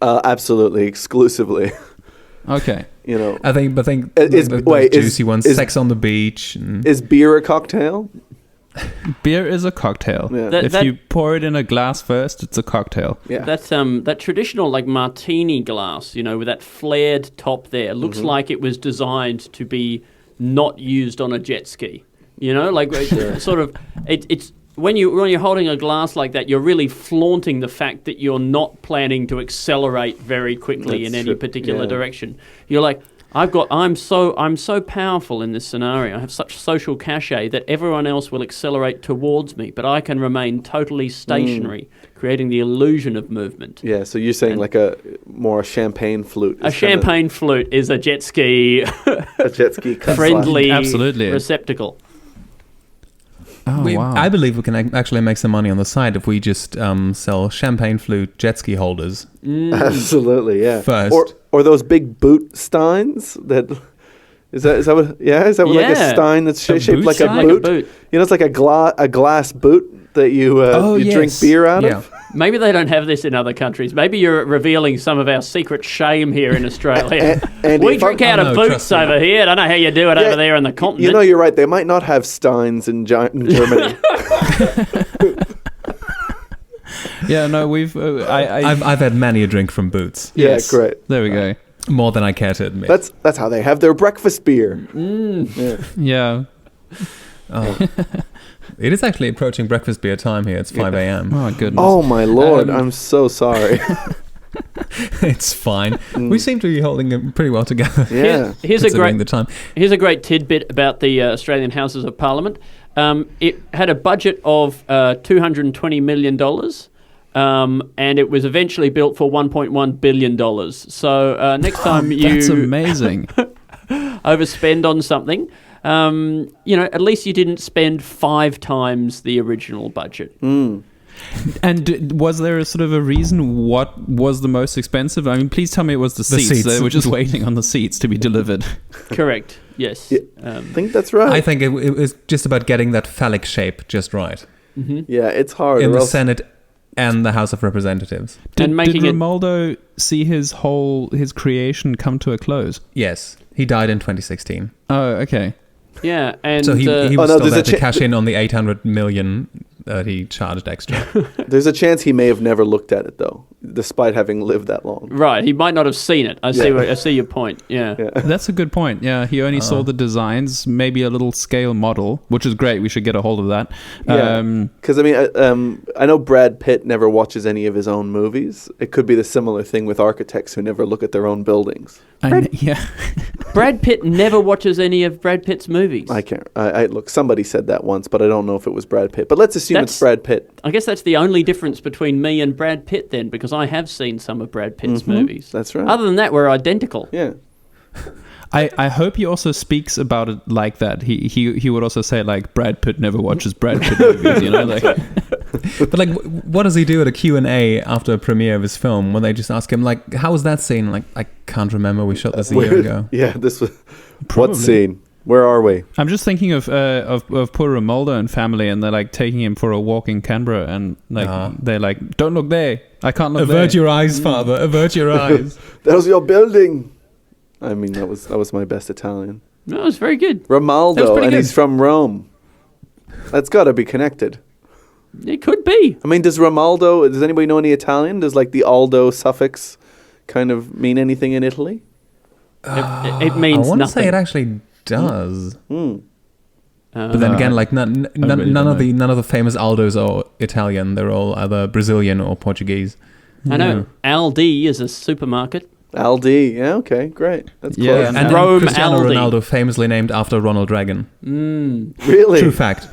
Absolutely. Exclusively. Okay. I think Is- the wait, is- juicy ones, is- sex on the beach. Is beer a cocktail? Beer is a cocktail. Yeah. If you pour it in a glass first, it's a cocktail. Yeah. That traditional like martini glass, with that flared top there, looks like it was designed to be not used on a jet ski. Sort of it's when you're holding a glass like that, you're really flaunting the fact that you're not planning to accelerate very quickly That's in any true. particular Yeah. direction. You're like, I'm so powerful in this scenario. I have such social cachet that everyone else will accelerate towards me, but I can remain totally stationary, creating the illusion of movement. Yeah, so you're saying like a champagne flute. A is kinda champagne flute is a jet ski a jet ski cut friendly Absolutely. receptacle. Oh, wow. I believe we can actually make some money on the side if we just sell champagne flute jet ski holders. Absolutely, yeah. First. Or those big boot steins that is that what like a Yeah. stein that's A shaped boot like a stein? boot? Like a boot. It's like a glass boot that you drink yes. beer out Yeah. of. Maybe they don't have this in other countries. Maybe you're revealing some of our secret shame here in Australia. Andy, We if I'm- drink out of no, boots trust me. over here. I don't know how you do it over there on the continent. You're right. They might not have steins in Germany. Yeah, no, we've... I've had many a drink from boots. Yeah, great. There we go. More than I care to admit. That's how they have their breakfast beer. Yeah. Oh. It is actually approaching breakfast beer time here. It's 5 a.m. Oh, goodness. Oh my lord! I'm so sorry. It's fine. We seem to be holding it pretty well together. Yeah. Here's a considering great the time. Here's a great tidbit about the Australian Houses of Parliament. It had a budget of $220 million, and it was eventually built for $1.1 billion. So next time That's you amazing. overspend on something, at least you didn't spend 5 times the original budget. And was there a sort of a reason what was the most expensive? I mean, please tell me it was the seats. They were just waiting on the seats to be delivered. Correct. Yes. Yeah, I think that's right. I think it was just about getting that phallic shape just right. Yeah, it's hard. In or the else- Senate and the House of Representatives. And making did it- Romualdo see his creation come to a close? Yes, he died in 2016. Oh, okay. Yeah, and So he was Oh, no, still there's there a to cash in on the 800 million that he charged extra. There's a chance he may have never looked at it though, despite having lived that long. right, he might not have seen it. I see your point. Yeah. That's a good point. Yeah, he only saw the designs, maybe a little scale model, which is great. We should get a hold of that. Yeah, because I know Brad Pitt never watches any of his own movies. It could be the similar thing with architects who never look at their own buildings. Yeah. Brad Pitt never watches any of Brad Pitt's movies. I can't. I look. Somebody said that once, but I don't know if it was Brad Pitt. But let's assume it's Brad Pitt. I guess that's the only difference between me and Brad Pitt then, because I have seen some of Brad Pitt's movies. That's right. Other than that, we're identical. Yeah. I hope he also speaks about it like that. He would also say like Brad Pitt never watches Brad Pitt movies, you know, like. But like, what does he do at a Q&A after a premiere of his film when they just ask him like, how was that scene? Like, I can't remember. We shot this a year ago. Yeah, this was Probably. what scene? Where are we? I'm just thinking of poor Romualdo and family, and they're like taking him for a walk in Canberra, and like they're like, "Don't look there. I can't look there." Avert your eyes, father. Avert your eyes. That was your building. I mean, that was my best Italian. No, it's very good. That was Romualdo, pretty and good. he's from Rome. That's got to be connected. It could be. I mean, does anybody know any Italian? Does like the Aldo suffix kind of mean anything in Italy? It means I want to nothing. say it actually does. Mm. But then again, like none of the famous Aldos are Italian. They're all either Brazilian or Portuguese. I know. Aldi is a supermarket. Aldi, yeah, okay, great. That's close. Yeah, And Rome Cristiano Aldi. Ronaldo famously named after Ronald Reagan. Really? True fact.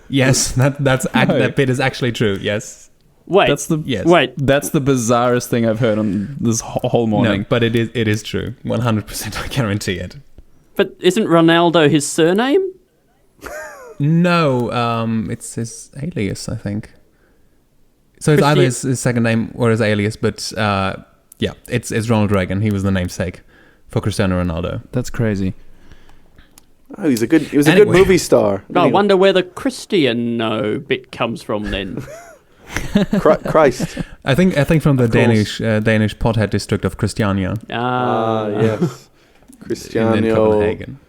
Yes, that bit is actually true. Yes. Wait. That's the Yes. Wait. That's the bizarrest thing I've heard on this whole morning. No, but it is true. 100%. I guarantee it. But isn't Ronaldo his surname? No, it's his alias, I think. So it's either his second name or his alias, but yeah, it's Ronald Reagan. He was the namesake for Cristiano Ronaldo. That's crazy. Oh, he was a good Anyway. movie star. I wonder where the Cristiano bit comes from then. Christ. I think from the Of course. Danish pothead district of Christiania Yes. in Cristiano. Copenhagen,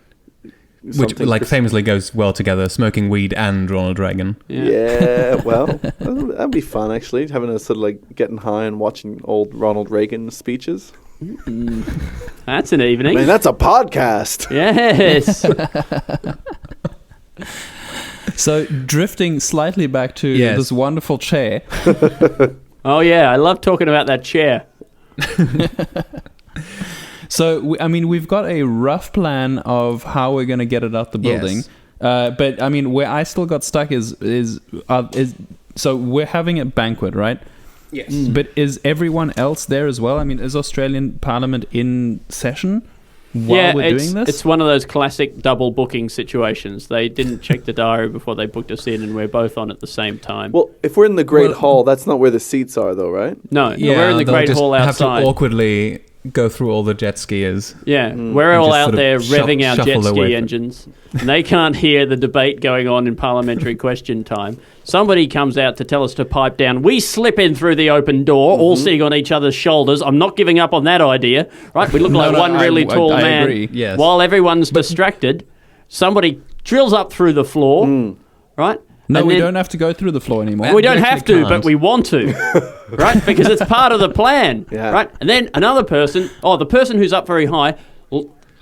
which something like famously goes well together, smoking weed and Ronald Reagan. Yeah, well, that'd be fun actually, having a sort of like getting high and watching old Ronald Reagan speeches. That's an evening. Man, that's a podcast. Yes. So drifting slightly back to this wonderful chair. Oh yeah, I love talking about that chair. So we've got a rough plan of how we're going to get it out the building. Yes. But I mean, where I still got stuck is so we're having a banquet, right? Yes. But is everyone else there as well? I mean, is Australian Parliament in session while we're doing this? It's one of those classic double booking situations. They didn't check the diary before they booked us in, and we're both on at the same time. Well, if we're in the Great Hall, that's not where the seats are, though, right? No, we're in the they'll Great just Hall have outside. to awkwardly go through all the jet skiers. Yeah, we're And all just out sort of there revving our jet shuffle their way ski through. engines. And they can't hear the debate going on in parliamentary question time. Somebody comes out to tell us to pipe down. We slip in through the open door, all sitting on each other's shoulders. I'm not giving up on that idea, right? We look like one really tall I man. agree. Yes. While everyone's distracted, somebody drills up through the floor, right? No, And we then- don't have to go through the floor anymore. we don't We have actually to, can't. but we want to, right? Because it's part of the plan, Yeah. right? And then another person, the person who's up very high,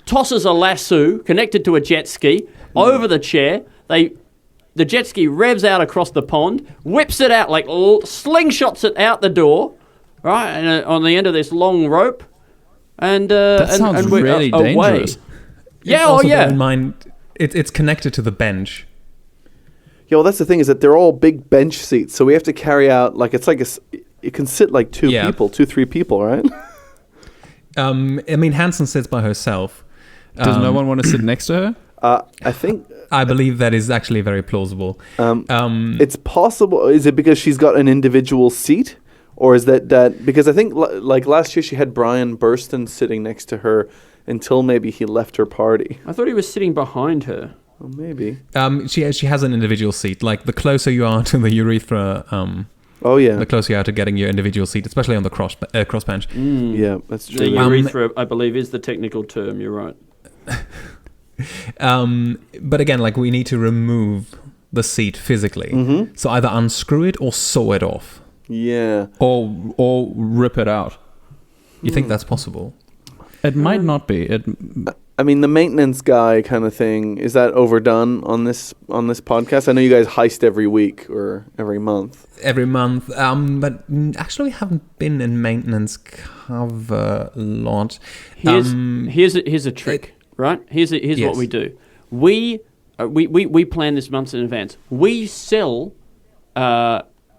tosses a lasso connected to a jet ski over the chair. The jet ski revs out across the pond, whips it out, like slingshots it out the door, right? And on the end of this long rope, and That sounds and we're really away. dangerous. Yeah, Also, bear yeah. in mind, it's connected to the bench. Yeah, well, that's the thing is that they're all big bench seats, so we have to carry out like it's like it can sit like 3 people, right? I mean, Hanson sits by herself. Does no one want to sit next to her? I think I believe that is actually very plausible. It's possible. Is it because she's got an individual seat? Or is that because I think like last year she had Brian Burston sitting next to her until maybe he left her party. I thought he was sitting behind her. Well, maybe. She has an individual seat. Like the closer you are to the urethra, the closer you are to getting your individual seat, especially on the crossbench. Yeah, that's true. The urethra, I believe, is the technical term. You're right. But again, like we need to remove the seat physically. So either unscrew it or saw it off. Yeah. Or rip it out. You think that's possible? It might not be. I mean, the maintenance guy kind of thing, is that overdone on this podcast? I know you guys heist every week or every month. Every month. But actually we haven't been in maintenance cover a lot. Here's a trick, right? Here's what we do. We plan this months in advance. We sell Pauline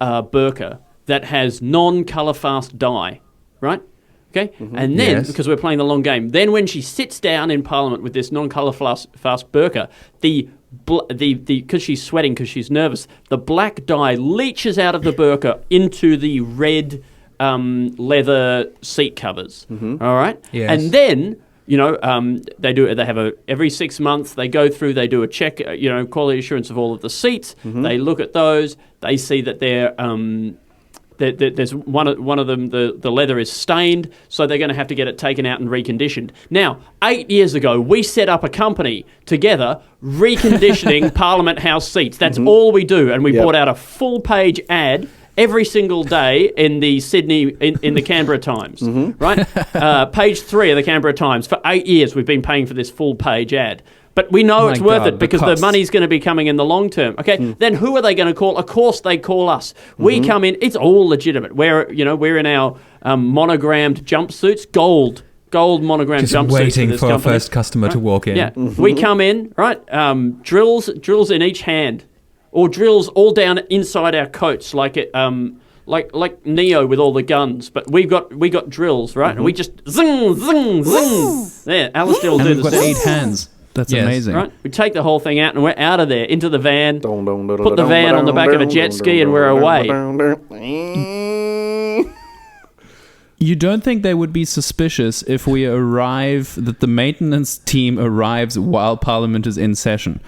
burqa that has non-colour fast dye, right? Okay, and then because we're playing the long game, then when she sits down in Parliament with this non-colour fast burqa, because she's sweating because she's nervous, the black dye leaches out of the burqa into the red leather seat covers. All right, and then. They have every 6 months they go through, they do a check, quality assurance of all of the seats. They look at those. They see that there's one of them, the leather is stained, so they're going to have to get it taken out and reconditioned. Now, 8 years ago, we set up a company together reconditioning Parliament House seats. That's all we do, and we brought out a full-page ad every single day in the in the Canberra Times, right? Page 3 of the Canberra Times. For 8 years, we've been paying for this full-page ad. But we know it's worth it because the money's going to be coming in the long term. Okay, then who are they going to call? Of course, they call us. We come in. It's all legitimate. We're in our monogrammed jumpsuits, gold monogrammed jumpsuits. Just waiting for our first customer to walk in. Yeah, we come in, right? Drills in each hand. Or drills all down inside our coats, like Neo with all the guns. But we got drills, right? And we just zing, zing, zing. There, Alasdair will do the same. We've got 8 hands. That's amazing. Right? We take the whole thing out and we're out of there, into the van, put the van on the back of a jet ski and we're away. You don't think they would be suspicious if that the maintenance team arrives while Parliament is in session?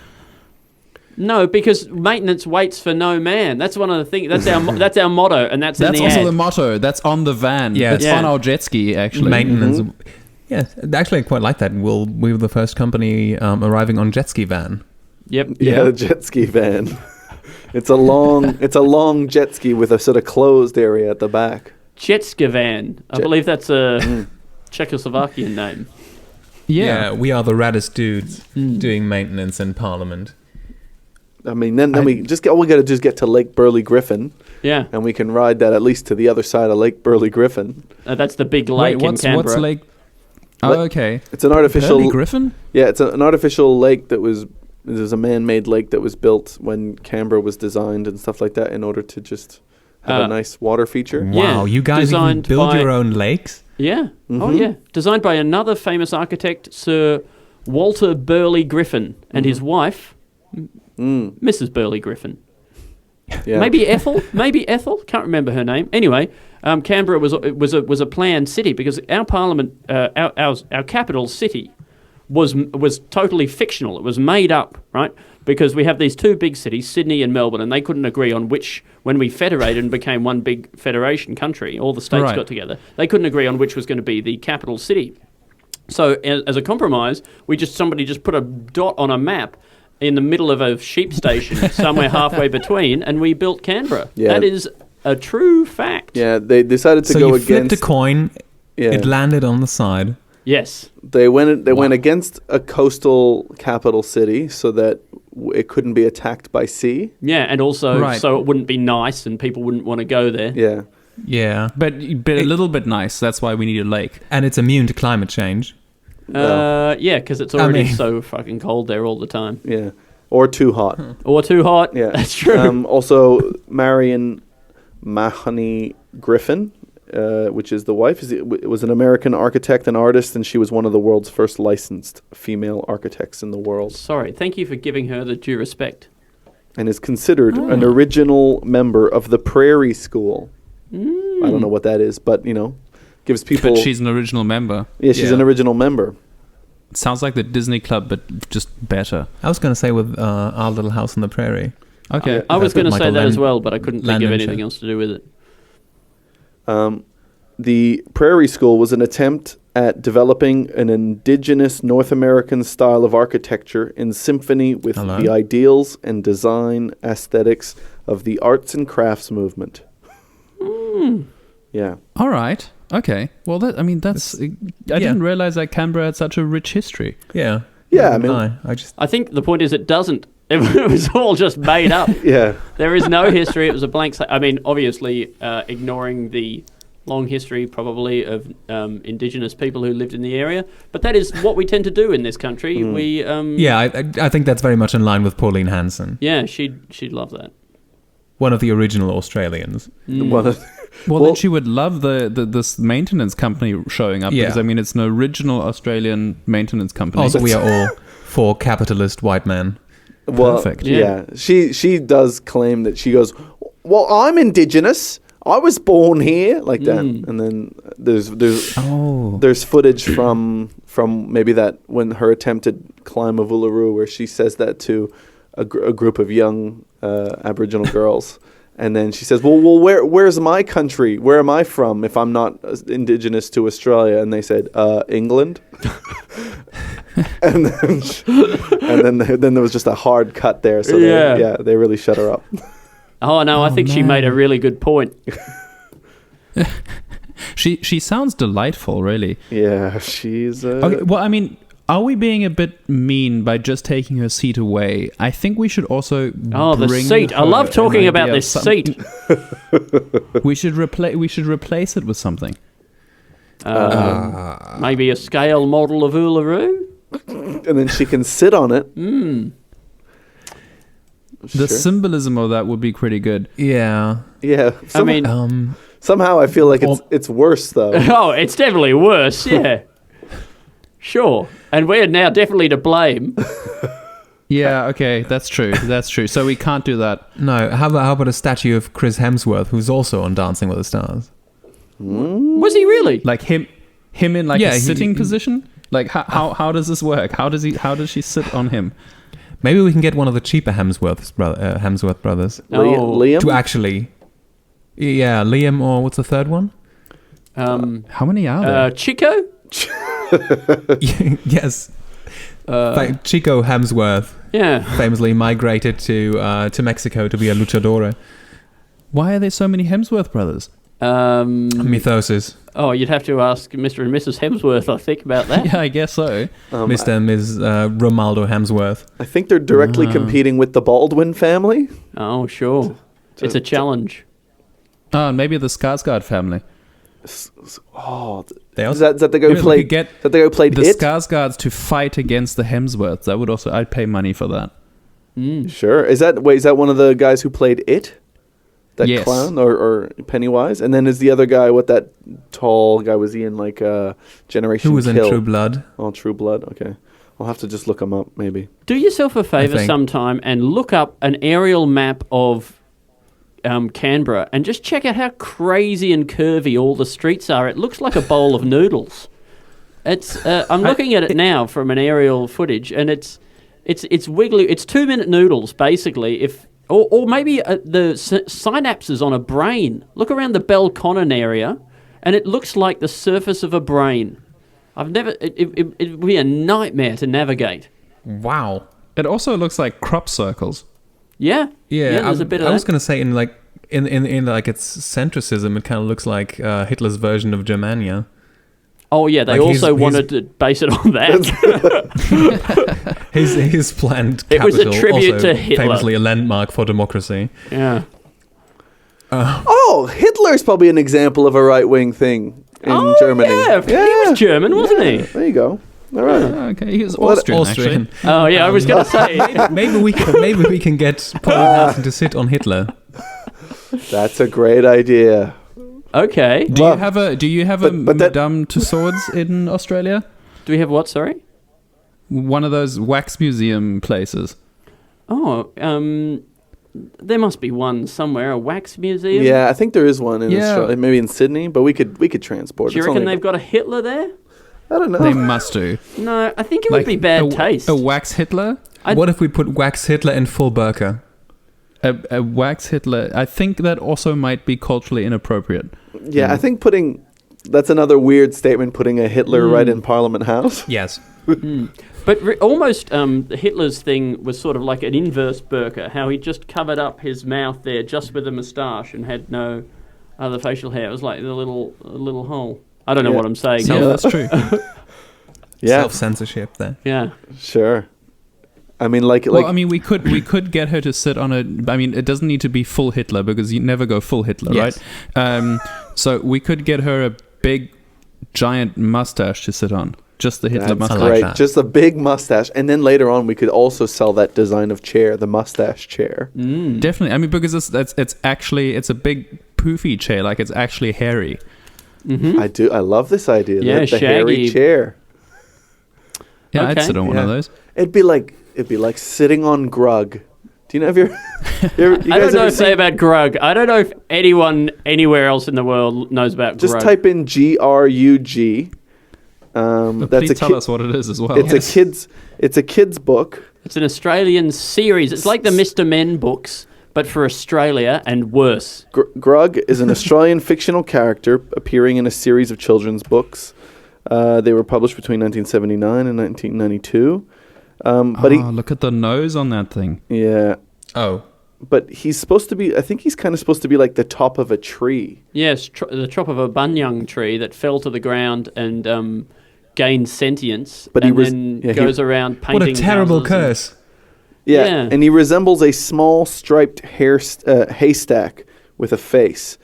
No, because maintenance waits for no man. That's one of the things. That's our motto, and that's also ad. the motto. That's on the van. Yeah, it's on our jet ski actually. Maintenance. Yeah, actually, I quite like that. We were the first company arriving on jet ski van. Yep. Yeah, the jet ski van. It's a long jet ski with a sort of closed area at the back. Jet ski van. I believe that's a Czechoslovakian name. Yeah, we are the raddest dudes doing maintenance in Parliament. I mean, then we just all we got to do is get to Lake Burley Griffin. Yeah. And we can ride that at least to the other side of Lake Burley Griffin. That's the big lake in Canberra. What's Lake? Oh, okay. It's an artificial Burley Griffin? Yeah, it's an artificial lake there's a man-made lake that was built when Canberra was designed and stuff like that in order to just have a nice water feature. Wow, you guys even build your own lakes? Yeah. Oh, yeah. Designed by another famous architect, Sir Walter Burley Griffin, and his wife, Mrs. Burley Griffin. Yeah. Maybe Ethel. Can't remember her name. Anyway, Canberra was a planned city because our Parliament, our capital city, was totally fictional. It was made up, right? Because we have these two big cities, Sydney and Melbourne, and they couldn't agree on which. When we federated and became one big federation country, all the states got together. They couldn't agree on which was going to be the capital city. So as a compromise, somebody just put a dot on a map in the middle of a sheep station somewhere halfway between, and we built Canberra. Yeah. That is a true fact. Yeah, they decided to go against... So you flipped a coin, it landed on the side. Yes. They went against a coastal capital city so that it couldn't be attacked by sea. Yeah, and also so it wouldn't be nice and people wouldn't want to go there. Yeah. Yeah, but a little bit nice. That's why we need a lake. And it's immune to climate change. Yeah, because it's already so fucking cold there all the time. Yeah, or too hot. Or too hot. Yeah, that's true. Also, Marion Mahoney Griffin which is the wife, was an American architect and artist, and she was one of the world's first licensed female architects in the world. Sorry, thank you for giving her the due respect. And is considered an original member of the Prairie School. I don't know what that is, but, gives people... But she's an original member. Yeah, she's an original member. It sounds like the Disney Club, but just better. I was going to say with Our Little House on the Prairie. Okay. I was going to say that as well, but I couldn't think of anything else to do with it. The Prairie School was an attempt at developing an indigenous North American style of architecture in symphony with the ideals and design aesthetics of the arts and crafts movement. Yeah. All right. Okay. Well, that's... I didn't realize that Canberra had such a rich history. Yeah. Yeah, I think the point is it doesn't. It was all just made up. Yeah. There is no history. It was a blank slate. I mean, obviously, ignoring the long history probably of indigenous people who lived in the area, but that is what we tend to do in this country. We I think that's very much in line with Pauline Hanson. Yeah, she'd love that. One of the original Australians. Then she would love this maintenance company showing up because it's an original Australian maintenance company. Also, we are all for capitalist white men. Well, perfect. Yeah. She does claim that she goes, well, I'm indigenous. I was born here, like that. And then there's footage from maybe that when her attempted climb of Uluru, where she says that to a group of young Aboriginal girls. And then she says, well, where's my country? Where am I from if I'm not indigenous to Australia? And they said, England. and then there was just a hard cut there. So they really shut her up. Oh, no, I think she made a really good point. She sounds delightful, really. Yeah, she's... Okay, well, are we being a bit mean by just taking her seat away? I think we should also the seat. I love talking about this seat. We should replace it with something. Maybe a scale model of Uluru? And then she can sit on it. The symbolism of that would be pretty good. Yeah. Yeah. Somehow I feel like it's worse, though. Oh, it's definitely worse, yeah. Sure. And we're now definitely to blame. Yeah, okay, that's true. So we can't do that. No, how about a statue of Chris Hemsworth, who's also on Dancing with the Stars? Was he really? Like him in a sitting position? Like how does this work? How does she sit on him? Maybe we can get one of the cheaper Hemsworth brothers. Liam? To actually... Yeah, Liam, or what's the third one? How many are there? Chico? Yes. Chico Hemsworth. Yeah. Famously migrated to Mexico to be a luchadora. Why are there so many Hemsworth brothers? Mythosis. Oh, you'd have to ask Mr. and Mrs. Hemsworth, I think, about that. Yeah, I guess so. Mr. and Ms. Romaldo Hemsworth. I think they're directly competing with the Baldwin family. Oh, sure. It's a challenge. Oh, maybe the Skarsgård family. Oh, is that the guy who played? That the guy who played the It? Skarsgårds to fight against the Hemsworths. That would also, I'd pay money for that. Sure. Is that one of the guys who played It? That yes. clown or Pennywise, and then is the other guy? What that tall guy was he in? Like Generation Who was Kill? in True Blood? Oh, True Blood. Okay, I'll have to just look him up. Maybe. Do yourself a favour sometime and look up an aerial map of Canberra and just check out how crazy and curvy all the streets are. It looks like a bowl of noodles. It's. I'm looking at it now from an aerial footage, and it's wiggly. It's 2-minute noodles basically. Or maybe the synapses on a brain. Look around the Belconnen area, and it looks like the surface of a brain. It would be a nightmare to navigate. Wow. It also looks like crop circles. Yeah. There's a bit of that. I was going to say in its centricism, it kind of looks like Hitler's version of Germania. Oh yeah, they wanted to base it on that. his planned it capital, was a tribute also to Hitler. Famously a landmark for democracy. Yeah. Hitler's probably an example of a right-wing thing in Germany. Yeah, he was German, wasn't he? There you go. All right. Okay, he was Austrian. Actually. Oh yeah, I was going to say maybe we can get Pauline Hanson to sit on Hitler. That's a great idea. Okay. Do you have a but that- Madame Tussauds in Australia? Do we have what? Sorry. One of those wax museum places. Oh, there must be one somewhere. A wax museum. Yeah, I think there is one in Yeah. Australia, maybe in Sydney, but we could transport. Do you It's reckon only- they've got a Hitler there? I don't know. They must do. No, I think it would be bad taste. A wax Hitler? What if we put wax Hitler in full burqa? A wax Hitler. I think that also might be culturally inappropriate. Yeah, I think that's another weird statement, putting a Hitler right in Parliament House. Yes. But almost Hitler's thing was sort of like an inverse burqa, how he just covered up his mouth there just with a moustache and had no other facial hair. It was like a little hole. I don't know Yeah. what I'm saying. So Yeah. that's true. Yeah, Self-censorship there. Yeah. sure. I mean, like Well, I mean, we could get her to sit on a. I mean, it doesn't need to be full Hitler because you never go full Hitler, Yes. right? So we could get her a big, giant mustache to sit on. Just the Hitler that's mustache. like great. that. Just a big mustache, and then later on, we could also sell that design of chair, the mustache chair. Definitely. I mean, because it's actually a big poofy chair. Like it's actually hairy. Mm-hmm. I love this idea. Yeah, the hairy shaggy. chair. Yeah, I'd Okay. sit on one of Yeah. those. It'd be like sitting on Grug. Do you know? Have you I don't know if they about Grug. I don't know if anyone anywhere else in the world knows about Just Grug. type in GRUG. That's Please a tell us what it is as well. It's a kid's book. It's an Australian series. It's like the Mr. Men books, but for Australia and worse. Grug is an Australian fictional character appearing in a series of children's books. They were published between 1979 and 1992. But look at the nose on that thing. yeah, Oh. but he's supposed to be. I think he's kind of supposed to be like the top of a tree. Yes, the top of a bunyang tree that fell to the ground and gained sentience, But and he then he- goes around What painting a terrible houses and- curse. Yeah, Yeah. and he resembles a small striped haystack with a face.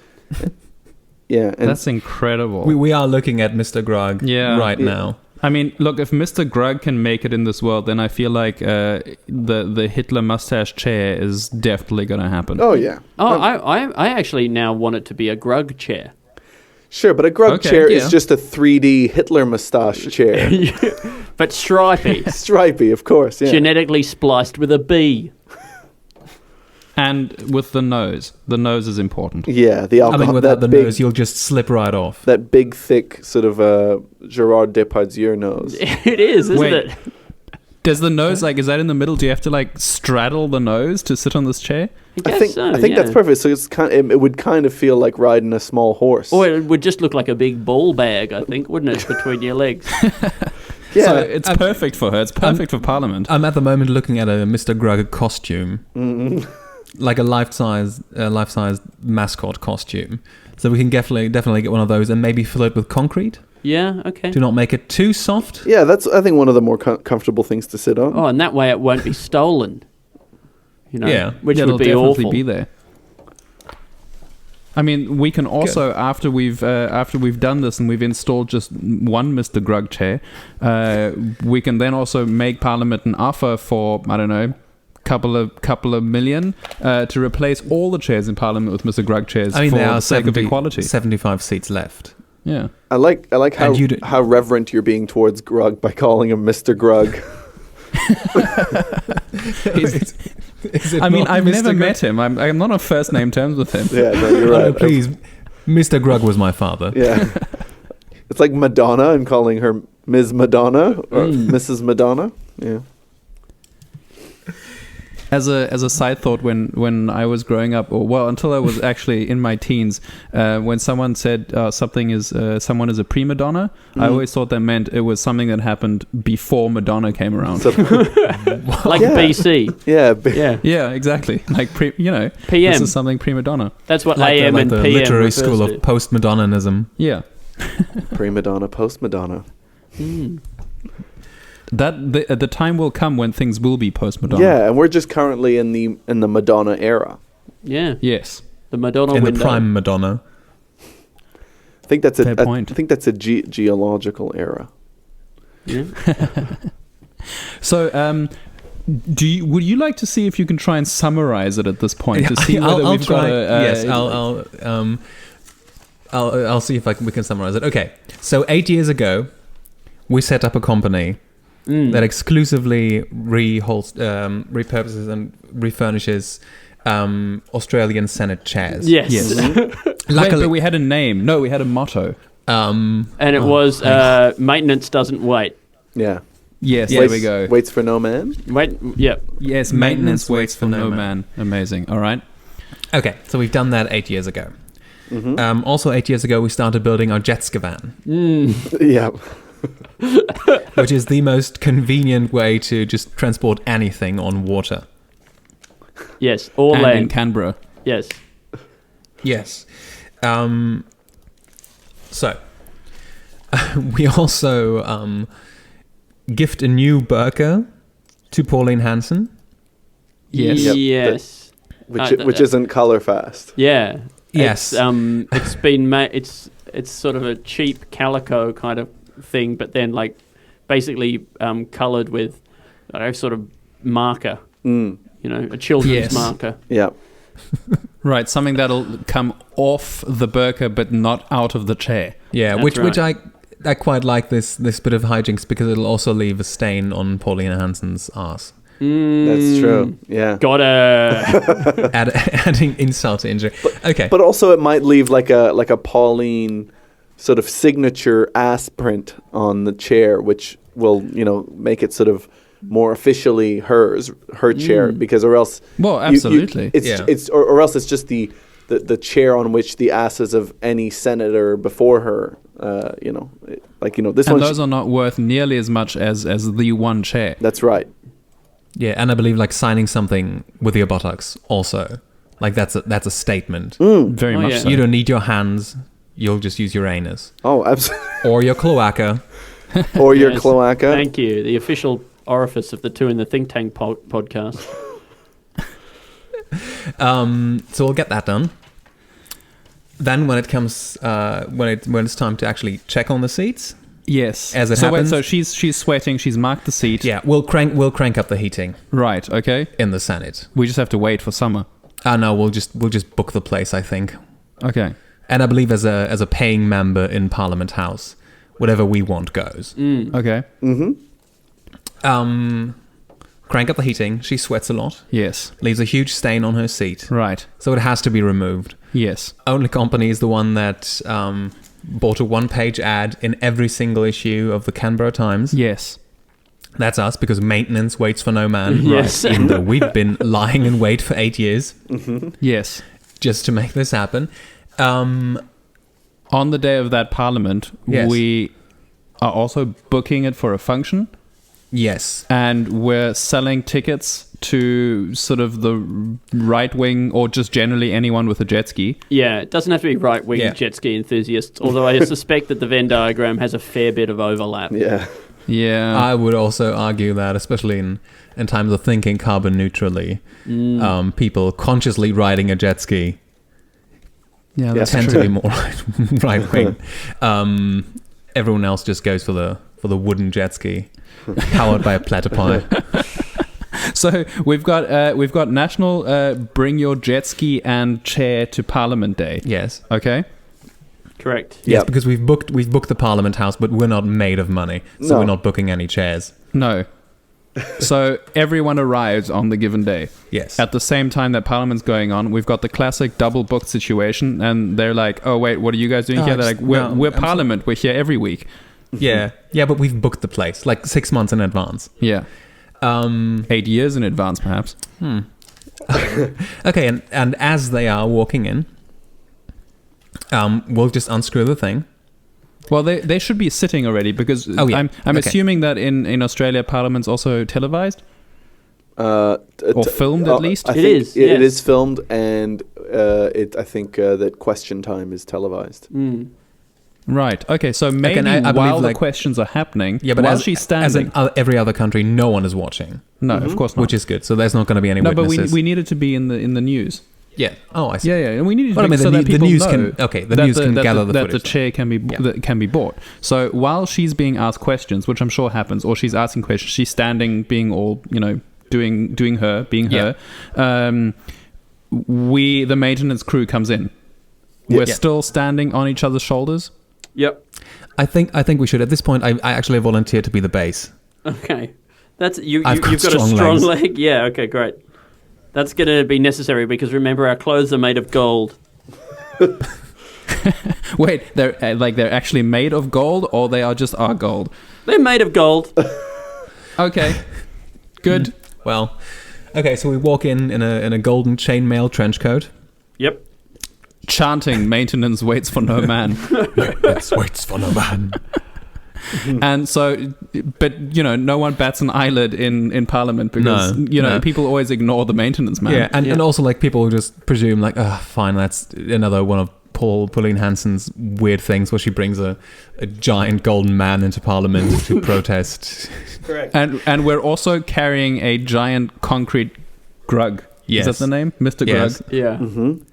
Yeah, and That's incredible. We are looking at Mr. Grug right now. I mean, look, if Mr. Grug can make it in this world, then I feel like the Hitler mustache chair is definitely going to happen. oh yeah, Oh, I actually now want it to be a Grug chair. sure, but a Grug Okay, chair yeah. is just a 3D Hitler mustache chair. But stripy, Stripey, of course. Yeah. genetically spliced with a bee. And with the nose. The nose is important. Yeah, the I alcohol. mean, without that the big, nose, you'll just slip right off. that big, thick sort of Gerard Depardieu nose. It is, isn't Wait. it? Does the nose, like, is that in the middle? Do you have to, like, straddle the nose to sit on this chair? I think that's perfect. So it's it would kind of feel like riding a small horse. Or it would just look like a big ball bag, I think, wouldn't it, between your legs? yeah, So it's perfect for her. It's perfect for Parliament. I'm at the moment looking at a Mr. Grug costume. Like a life-size mascot costume. So we can definitely get one of those and maybe fill it with concrete. Yeah, okay. Do not make it too soft. yeah. That's I think one of the more comfortable things to sit on. Oh, and that way it won't be stolen. You know, Yeah. which Yeah, would be it'll definitely awful. be there. I mean, we can also after we've done this and we've installed just one Mr. Grug chair, we can then also make Parliament an offer for, I don't know, couple of million to replace all the chairs in Parliament with Mr. Grug chairs. I mean, for there the are sake of equality. 75 seats left. Yeah. I like how And you d- how reverent you're being towards Grug by calling him Mr. Grug. Is I mean, not I've Mr. never Grug? met him. I'm not on first name terms with him. Yeah, no, you're Oh, right. please, Mr. Grug was my father. Yeah, it's like Madonna and calling her Ms. Madonna or Mrs. Madonna. Yeah. As a side thought, when I was growing up, or well, until I was actually in my teens, when someone said someone is a prima donna, I always thought that meant it was something that happened before Madonna came around. So, Like Yeah. BC. yeah, Yeah, Yeah, exactly. Like PM. this is something prima donna. That's what Like AM the and PM literary refers school to. of post-Madonnanism. Yeah. prima donna, post Madonna. That the time will come when things will be post Madonna. Yeah, and we're just currently in the Madonna era. Yeah, Yes. the Madonna In the window. prime Madonna. I think that's Fair point. I think that's a geological era. Yeah. So, would you like to see if you can try and summarize it at this point to see whether I'll we've try. got a Yes, I'll see if we can summarize it. Okay, so 8 years ago, we set up a company that exclusively repurposes and refurnishes Australian Senate chairs. Yes. Luckily, but we had a name. No, we had a motto. And it was maintenance doesn't wait. Yeah. Yes, there we go. Waits for no man. Yes, maintenance waits for no man. Amazing. All right. Okay, so we've done that 8 years ago. Also, 8 years ago, we started building our jet ski van. Yeah. Which is the most convenient way to just transport anything on water. Yes, or and land. in Canberra. Yes. Yes. So, we also gift a new burqa to Pauline Hanson. Yes. Yep. Yes. Which isn't color fast. Yeah. Yes. It's been made. It's sort of a cheap calico kind of thing, but then like basically coloured with sort of marker. You know, a children's marker. Yeah. Right, something that'll come off the burqa but not out of the chair. Yeah, That's which right. I quite like this bit of hijinks because it'll also leave a stain on Pauline Hanson's arse. That's true. Yeah. Gotta. Adding insult to injury. Okay. But also it might leave like a Pauline sort of signature ass print on the chair, which will, make it sort of more officially her chair, because or else absolutely. Or else it's just the chair on which the asses of any senator before her this and one. Those are not worth nearly as much as the one chair. That's right. Yeah, and I believe like signing something with your buttocks also. Like that's a statement. Very much so. You don't need your hands, you'll just use your anus. Oh, absolutely. Or your cloaca. Or your cloaca. Thank you. The official orifice of the Two in the Think Tank podcast. So we'll get that done. Then when it comes when it's time to actually check on the seats. Yes. As it happens. So she's sweating, she's marked the seat. Yeah, we'll crank up the heating. Right, okay. In the Senate. We just have to wait for summer. No, we'll just book the place, I think. Okay. And I believe as a paying member in Parliament House, whatever we want goes. Okay. Crank up the heating. She sweats a lot. Yes. Leaves a huge stain on her seat. Right. So it has to be removed. Yes. Only company is the one that bought a one-page ad in every single issue of the Canberra Times. Yes. That's us, because maintenance waits for no man. Yes. Right. Even though we've been lying in wait for 8 years. Yes. Just to make this happen. On the day of that parliament, we are also booking it for a function. Yes. And we're selling tickets to sort of the right wing or just generally anyone with a jet ski. Yeah, it doesn't have to be right wing jet ski enthusiasts, although I suspect that the Venn diagram has a fair bit of overlap. Yeah. Yeah. I would also argue that, especially in times of thinking carbon neutrally, people consciously riding a jet ski tend to be more right wing. Everyone else just goes for the wooden jet ski, powered by a platypi. So we've got National Bring Your Jet Ski and Chair to Parliament Day. Yes. Okay. Correct. Yes, because we've booked the Parliament House, but we're not made of money, so we're not booking any chairs. No. So everyone arrives on the given day. Yes. At the same time that Parliament's going on, we've got the classic double booked situation, and they're like, "Oh wait, what are you guys doing here?" They're like, "We're Parliament. We're here every week." Yeah, but we've booked the place like 6 months in advance. Yeah. 8 years in advance, perhaps. Okay, and as they are walking in, we'll just unscrew the thing. Well, they should be sitting already, because I'm assuming that in Australia, Parliament's also televised or filmed at least. I think it is filmed, and I think that question time is televised. Right. Okay. So maybe I while believe, the questions are happening, but while as, she's standing, as in every other country, no one is watching. No, of course not. Which is good. So there's not going to be any witnesses. No, but we needed to be in the news. Yeah. Oh, I see. Yeah, and we needed to But so that people news know news can gather the that footage. the chair can be that can be bought. So while she's being asked questions, which I'm sure happens, or she's asking questions, she's standing, being all doing her, being her. The maintenance crew comes in We're Yeah. still standing on each other's shoulders. Yep. I think we should. At this point, I actually volunteer to be the base. Okay. That's you've I've got got a strong strong legs. leg. Yeah. Okay. Great. That's going to be necessary because remember our clothes are made of gold. Wait, they're actually made of gold, or they are just our gold? They're made of gold. Okay, good. Well, okay. So we walk in a golden chainmail trench coat. Yep. Chanting, maintenance waits for no man. It waits for no man. And so, but no one bats an eyelid in Parliament because No. people always ignore the maintenance man. Yeah, and also like people just presume like, fine, that's another one of Pauline Hanson's weird things where she brings a giant golden man into Parliament to protest. Correct. And we're also carrying a giant concrete Grug. Yes. Is that the name, Mr. Yes. Grug? Yeah. Mm-hmm.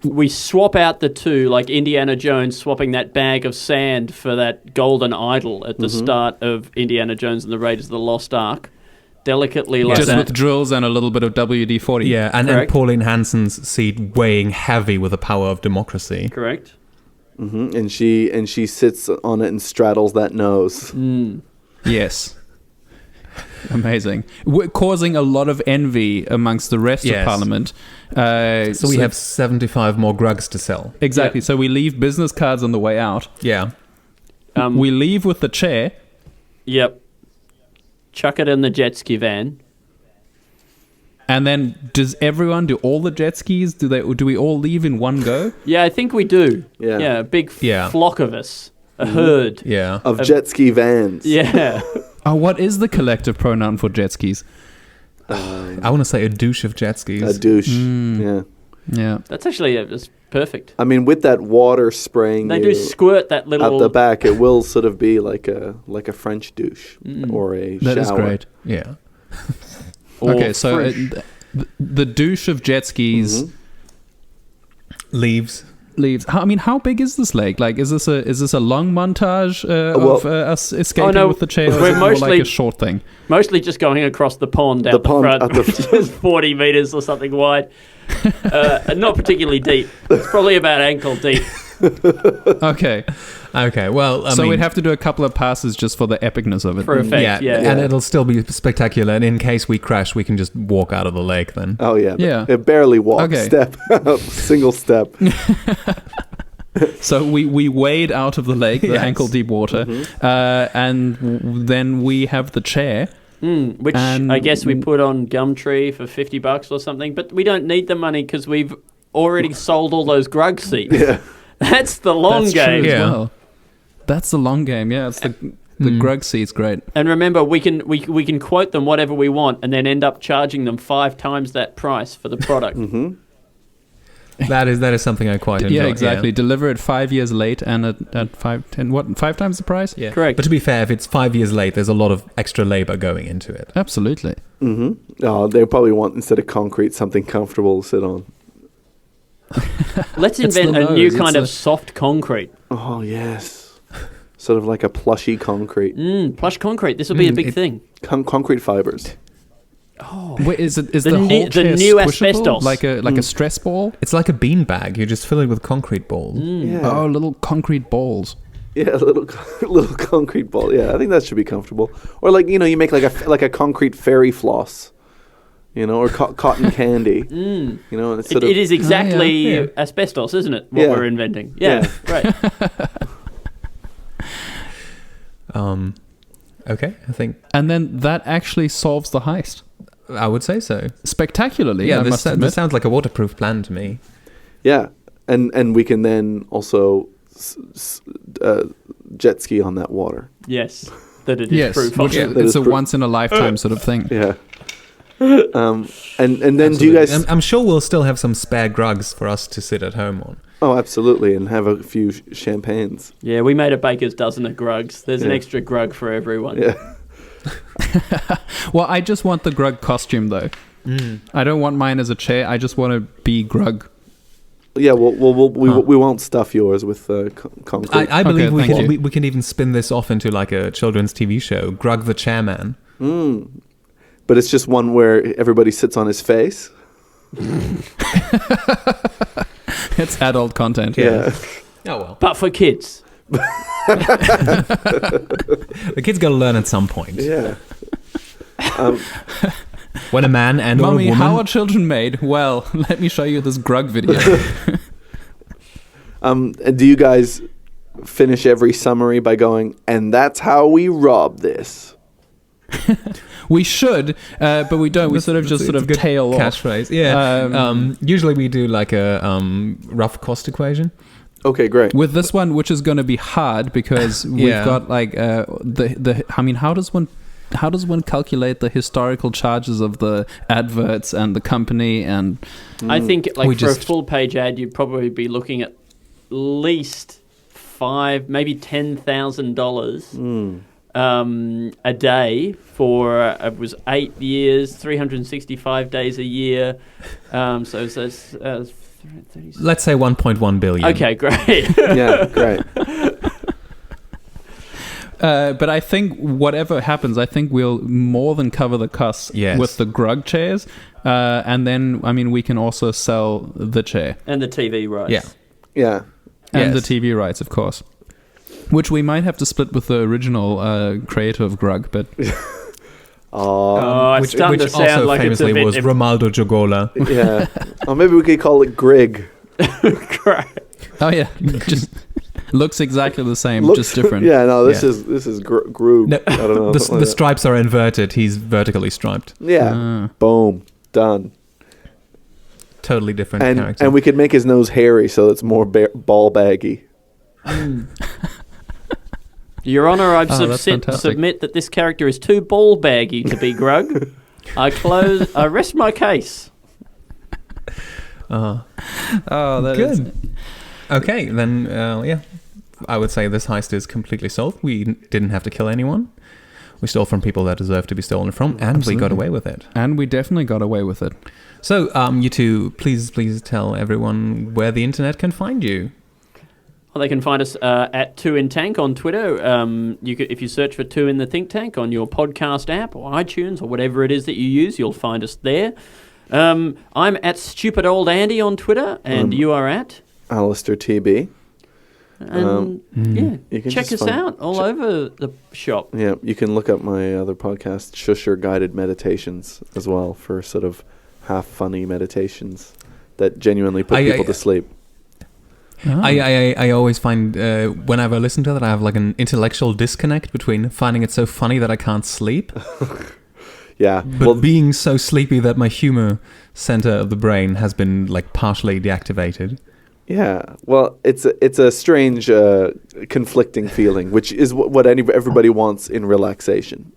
We swap out the two, like Indiana Jones swapping that bag of sand for that golden idol at the start of Indiana Jones and the Raiders of the Lost Ark. Delicately like Just that. with drills and a little bit of WD-40. Yeah, and Correct. Pauline Hanson's seat weighing heavy with the power of democracy. Correct. Mm-hmm. And she sits on it and straddles that nose. Yes. Amazing. We're causing a lot of envy amongst the rest of Yes. Parliament. So we have 75 more Grugs to sell. Exactly. Yeah. So we leave business cards on the way out. Yeah. We leave with the chair. Yep. Chuck it in the jet ski van. And then do all the jet skis? Do we all leave in one go? Yeah, I think we do. Yeah. Yeah, a big Yeah. flock of us. A herd. Yeah. Of jet ski vans. Yeah. Oh, what is the collective pronoun for jet skis? I want to say a douche of jet skis. A douche. Yeah. Yeah. That's actually that's perfect. I mean, with that water spraying They you do squirt that little... at the back, it will sort of be like a French douche or a That shower. is great. Yeah. or Okay, so fresh. the douche of jet skis Leaves. leaves. How big is this lake? Like, is this a long montage of us escaping no, with the chair? Or we're is it more like mostly- a short thing? Mostly just going across the pond out The the, pond front, at the which is 40 metres or something wide. And not particularly deep. It's probably about ankle deep. Okay, Okay, well, I so mean, we'd have to do a couple of passes just for the epicness of it. For effect, yeah. and it'll still be spectacular. And in case we crash, we can just walk out of the lake then. Oh, yeah. Yeah. It barely walks. Okay. Step out. Single step. So we wade out of the lake, the Yes. ankle deep water, and then we have the chair. Which And- I guess we put on Gumtree for $50 or something, but we don't need the money because we've already sold all those Grug seats. Yeah. That's the long That's game. true as Yeah. well. That's the long game. Yeah, it's the Grug seat's great. And remember, we can quote them whatever we want and then end up charging them 5 times that price for the product. That is something I quite enjoy. Yeah, exactly. Deliver it 5 years late and at 5 times the price? Yeah. Correct. But to be fair, if it's 5 years late, there's a lot of extra labor going into it. Absolutely. Oh, they probably want, instead of concrete, something comfortable to sit on. Let's It's invent the a new nose, kind it's of a- soft concrete. Oh, yes. Sort of like a plushy concrete. Plush concrete. This will be a big it- thing. Concrete fibers. Wait, is The the new- whole the chair new squishable? asbestos. like a stress ball? It's like a bean bag. You just fill it with concrete balls. Yeah. Oh, little concrete balls. Yeah, a little concrete ball. Yeah, I think that should be comfortable. Or you make like a concrete fairy floss, or cotton candy. And it's sort It of is exactly yeah. asbestos, isn't it? What Yeah. we're inventing. Yeah, right. Okay, I think And then that actually solves the heist. I would say so. Spectacularly, Yeah, I this, must admit. this sounds like a waterproof plan to me. yeah, and we can then also jet ski on that water. Yes, that it is Yes, proof which of. That it's is a proof. once-in-a-lifetime sort of thing. Yeah. And then do you guys? I'm sure we'll still have some spare Grugs for us to sit at home on. Oh, absolutely, and have a few champagnes. Yeah, we made a baker's dozen of Grugs. There's an Yeah. extra Grug for everyone. Yeah. Well, I just want the Grug costume, though. I don't want mine as a chair. I just want to be Grug. Yeah, we won't stuff yours with concrete. I believe Okay, thank you. we can even spin this off into like a children's TV show, Grug the Chairman. But it's just one where everybody sits on his face. It's adult content. Yeah. Oh well. But for kids. The kid's got to learn at some point. Yeah. When a man and or a Mommy, woman. how are children made? Well, let me show you this Grug video. And do you guys finish every summary by going, and that's how we rob this? We should, but we don't. We sort of It's a good tail off. catchphrase. Yeah. Usually we do like a rough cost equation. Okay, great. With this one, which is going to be hard because we've Yeah. got like the. I mean, how does one calculate the historical charges of the adverts and the company and? I think like We for a just- full page ad, you'd probably be looking at least $5,000, maybe $10,000 a day for it was 8 years, 365 days a year. So it's 30. Let's say 1.1 billion. Okay, great. Yeah, great. But I think whatever happens, I think we'll more than cover the costs Yes. with the Grug chairs, and then I mean we can also sell the chair And the TV rights. Yeah. Yeah. and the Yes. TV rights, of course, which we might have to split with the original creator of Grug. But Oh, it's starting to sound also like it's a famously bit was Romaldo Jogola. Yeah. Or maybe we could call it Grig. great. oh yeah, just looks exactly the same, Looks- just different. Yeah, no, this Yeah. is Grug. No, I don't know. the something like that. stripes are inverted. He's vertically striped. Yeah. Boom. Done. Totally different And character. and we could make his nose hairy so it's more ball baggy. Your Honour, I Oh, that's fantastic. submit that this character is too ball baggy to be Grug. I rest my case. Oh, that is Good. Okay, then, yeah. I would say this heist is completely solved. We didn't have to kill anyone. We stole from people that deserve to be stolen from, and we got Absolutely. away with it. and we definitely got away with it. So, you two, please tell everyone where the internet can find you. Well, they can find us at 2 in Tank on Twitter. If you search for 2 in the Think Tank on your podcast app or iTunes or whatever it is that you use, you'll find us there. I'm at Stupid Old Andy on Twitter, and you are at? Alasdair TB. And yeah, You can check just us find- out all over the shop. Yeah, you can look up my other podcast, Shusher Guided Meditations, as well, for sort of half funny meditations that genuinely put people to sleep. Oh. I always find whenever I listen to that, I have like an intellectual disconnect between finding it so funny that I can't sleep, Yeah, but being so sleepy that my humor center of the brain has been like partially deactivated. yeah. Well, it's a strange, conflicting feeling, which is what everybody wants in relaxation.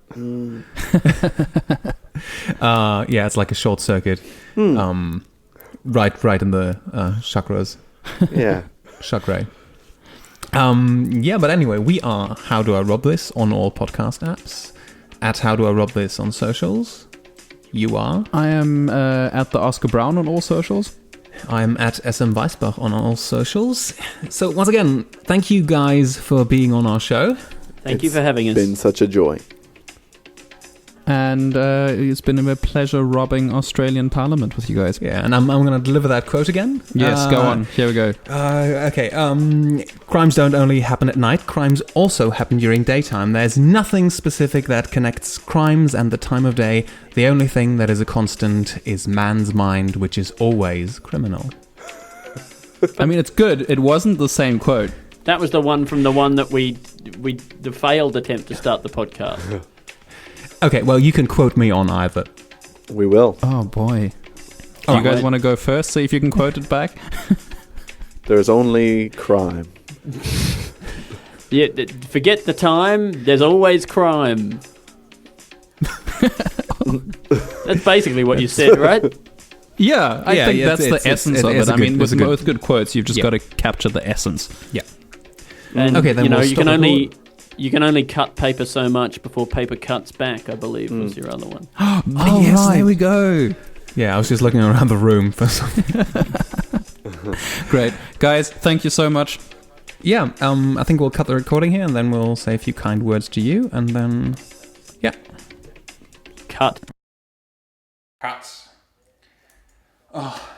Yeah, it's like a short circuit. Right in the chakras. Yeah. Chakra. Yeah, but anyway, we are How Do I Rob This on all podcast apps. At How Do I Rob This on socials. You are. I am at the Oscar Brown on all socials. I'm at SM Weisbach on all socials. So once again, thank you guys for being on our show. Thank you for having us. Been such a joy. And it's been a pleasure robbing Australian Parliament with you guys. Yeah, and I'm going to deliver that quote again. Yes, go on. Here we go. Okay. Crimes don't only happen at night. Crimes also happen during daytime. There's nothing specific that connects crimes and the time of day. The only thing that is a constant is man's mind, which is always criminal. I mean, it's good. It wasn't the same quote. That was the one from the one that the failed attempt to start the podcast. Okay, well, you can quote me on either. We will. Oh, boy. All You guys right. want to go first? See if you can quote it back? There's only crime. Yeah, forget the time. There's always crime. That's basically what you said, right? Yeah, I Yeah, think yeah, that's it's- the essence it's of a it. I good- mean, it's with a good- good quotes, you've just Yeah. got to capture the essence. Yeah. And, Okay, then you know, we'll you stop can the only cut paper so much before paper cuts back, I believe, was your other one. Oh, yes, right. there we go. Yeah, I was just looking around the room for something. Great. Guys, thank you so much. Yeah, I think we'll cut the recording here and then we'll say a few kind words to you and then, yeah. Cut. Cuts. Oh.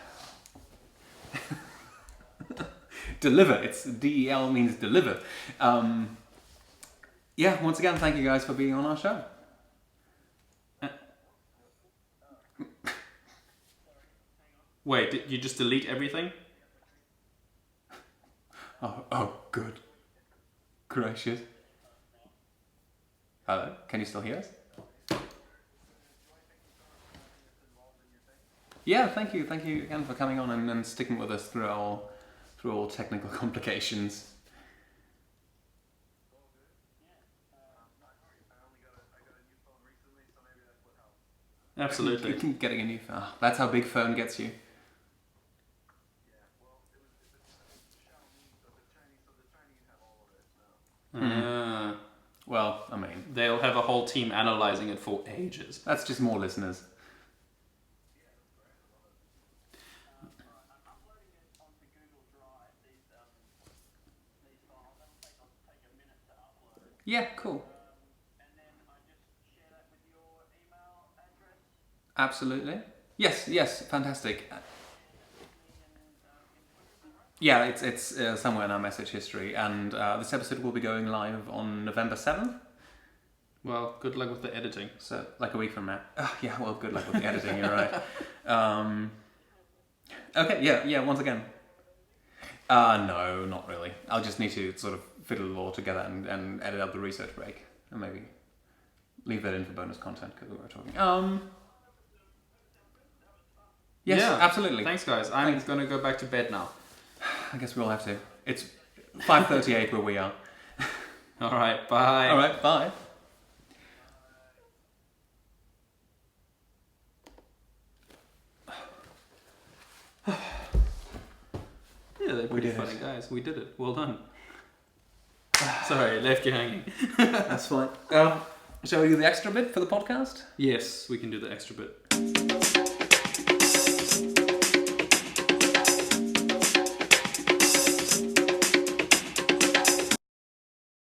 deliver. It's DEL means deliver. Yeah, once again, thank you guys for being on our show. Wait, did you just delete everything? Oh, good. Gracious. Hello, can you still hear us? Yeah, thank you again for coming on and sticking with us through all technical complications. Absolutely. Getting a new phone. Oh, that's how big phone gets you. Well, I mean, They'll have a whole team analyzing it for ages. that's just more listeners. Yeah, cool. Absolutely. Yes, fantastic. Yeah, it's somewhere in our message history, and this episode will be going live on November 7th. Well, good luck with the editing. So, like a week from now. Yeah, well, good luck with the editing, you're right. Okay, yeah, once again. No, not really. I'll just need to sort of fiddle it all together and edit out the research break. And maybe leave that in for bonus content, because we were talking. Yes, Yeah, absolutely. Thanks, guys. I'm going to go back to bed now. I guess we all have to. It's 5:38 where we are. All right, bye. All right, bye. Yeah, they're pretty did funny it. guys. We did it. Well done. Sorry, left you hanging. That's fine. Shall we do the extra bit for the podcast? Yes, we can do the extra bit.